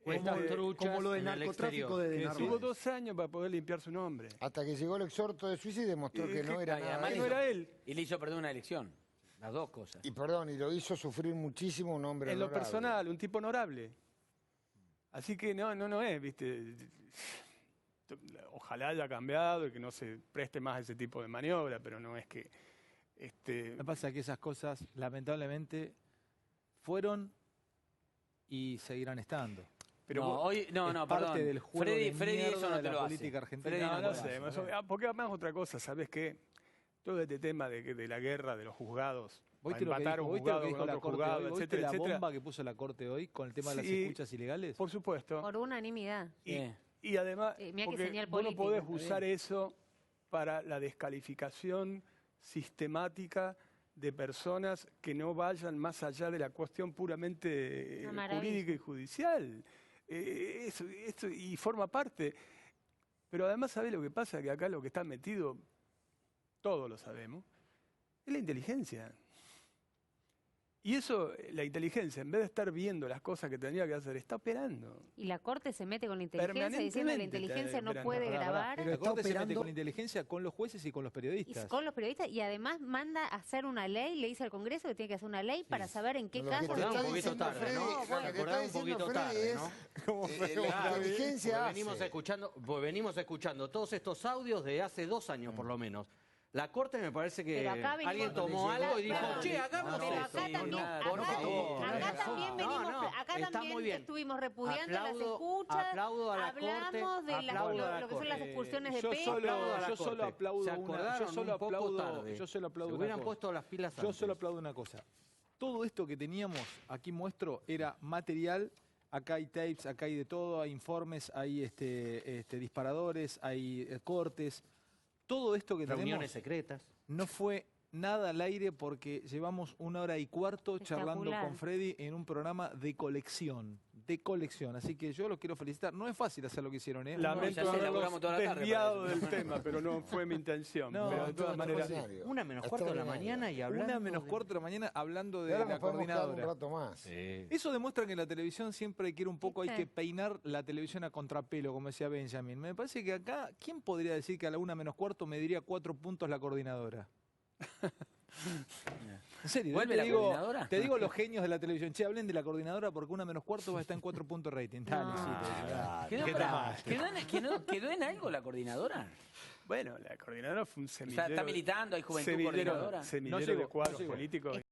Cuentas Este, truchas Como lo de en el narcotráfico exterior. de Tuvo Narváez. 2 años para poder limpiar su nombre. Hasta que llegó el exhorto de Suiza y demostró que no era y nada. además de no eso. era él. Y le hizo perder una elección. Las dos cosas. Y perdón, y lo hizo sufrir muchísimo un hombre En lo honorable. personal, un tipo honorable. Así que no es, ¿viste? Ojalá haya cambiado y que no se preste más a ese tipo de maniobra, pero no es que... Lo que pasa es que esas cosas, lamentablemente, fueron y seguirán estando. pero no, vos- hoy, no, Es no, parte perdón. del juego Freddy, de Freddy mierda eso no de te la lo política hace. argentina. Freddy no, no no te lo sé, hace. porque además otra cosa, ¿sabes qué? Todo este tema de la guerra, de los juzgados, para ¿Viste lo que empatar dijo, un ¿viste lo juzgado que dijo con la otro Corte juzgado, hoy? ¿Viste etcétera, la etcétera? bomba que puso la Corte hoy con el tema de las Sí, escuchas ilegales? Por supuesto. Por unanimidad. Y, Sí. y además, Sí, mirá qué porque señal vos no política, podés está usar eso para la descalificación sistemática de personas que no vayan más allá de la cuestión puramente Una maravilla. jurídica y judicial. Esto, y forma parte. Pero además, ¿sabés lo que pasa? Que acá lo que está metido, todos lo sabemos, es la inteligencia. Y eso, la inteligencia, en vez de estar viendo las cosas que tendría que hacer, está operando. Y la Corte se mete con la inteligencia diciendo que la Permanentemente inteligencia no está puede esperando. grabar. Pero la está Corte se mete operando- con inteligencia con los jueces y con los Y periodistas. con los periodistas y además manda a hacer una ley, le dice al Congreso que tiene que hacer una ley para saber en qué Lo que casos... te Acordá está un poquito diciendo tarde, Freddy, ¿no? lo que te Acordá está un diciendo poquito Freddy tarde, es ¿no? la inteligencia Porque hace. venimos escuchando todos estos audios de hace 2 años por lo menos. La Corte me parece que Pero acá venimos- alguien tomó algo y dijo, Perdón, che, hagamos pero esto. acá también, por acá, favor. acá también venimos, No, acá está también muy bien. estuvimos repudiando las Aplaudo- escuchas, aplaudo a la hablamos Corte, de aplaudo a la lo que son las Corte. excursiones de yo pesca. solo, Aplaudo a la yo solo Corte. aplaudo Se una, yo acordaron solo un poco aplaudo, tarde. yo solo aplaudo Se una hubieran cosa. puesto las pilas Yo antes. solo aplaudo una cosa. Todo esto que teníamos, aquí muestro, era material. Acá hay tapes, acá hay de todo, hay informes, hay disparadores, hay cortes. Todo esto que Reuniones tenemos secretas. no fue nada al aire porque llevamos 1 hora y cuarto charlando Espectacular. con Freddy en un programa de colección. de colección. Así que yo los quiero felicitar. No es fácil hacer lo que hicieron, ¿eh? Lamento ya se haberlos laburamos toda la tarde desviado para del eso. tema, pero no fue mi intención. No, Pero de todas maneras, Extraordinario. 1:45 y hablando. 1:45 de la mañana hablando Y de ahora la nos podemos quedar un coordinadora. rato más. Eso demuestra que en la televisión siempre hay que ir un poco, hay ¿Viste? que peinar la televisión a contrapelo, como decía Benjamin. Me parece que acá, ¿quién podría decir que a la 1:45 me diría 4 puntos la coordinadora? En serio, ¿Vuelve la coordinadora? te digo los genios de la televisión. Che, hablen de la coordinadora porque 1:45 va a estar en 4 puntos rating. Dale, sí, te digo, dale. ¿Quedó, ¿Qué pará, tal? quedó en algo la coordinadora? bueno, la coordinadora fue un O sea, semillero. está militando, hay juventud semillero, coordinadora. semillero No llegó, de cuadros no llegó. políticos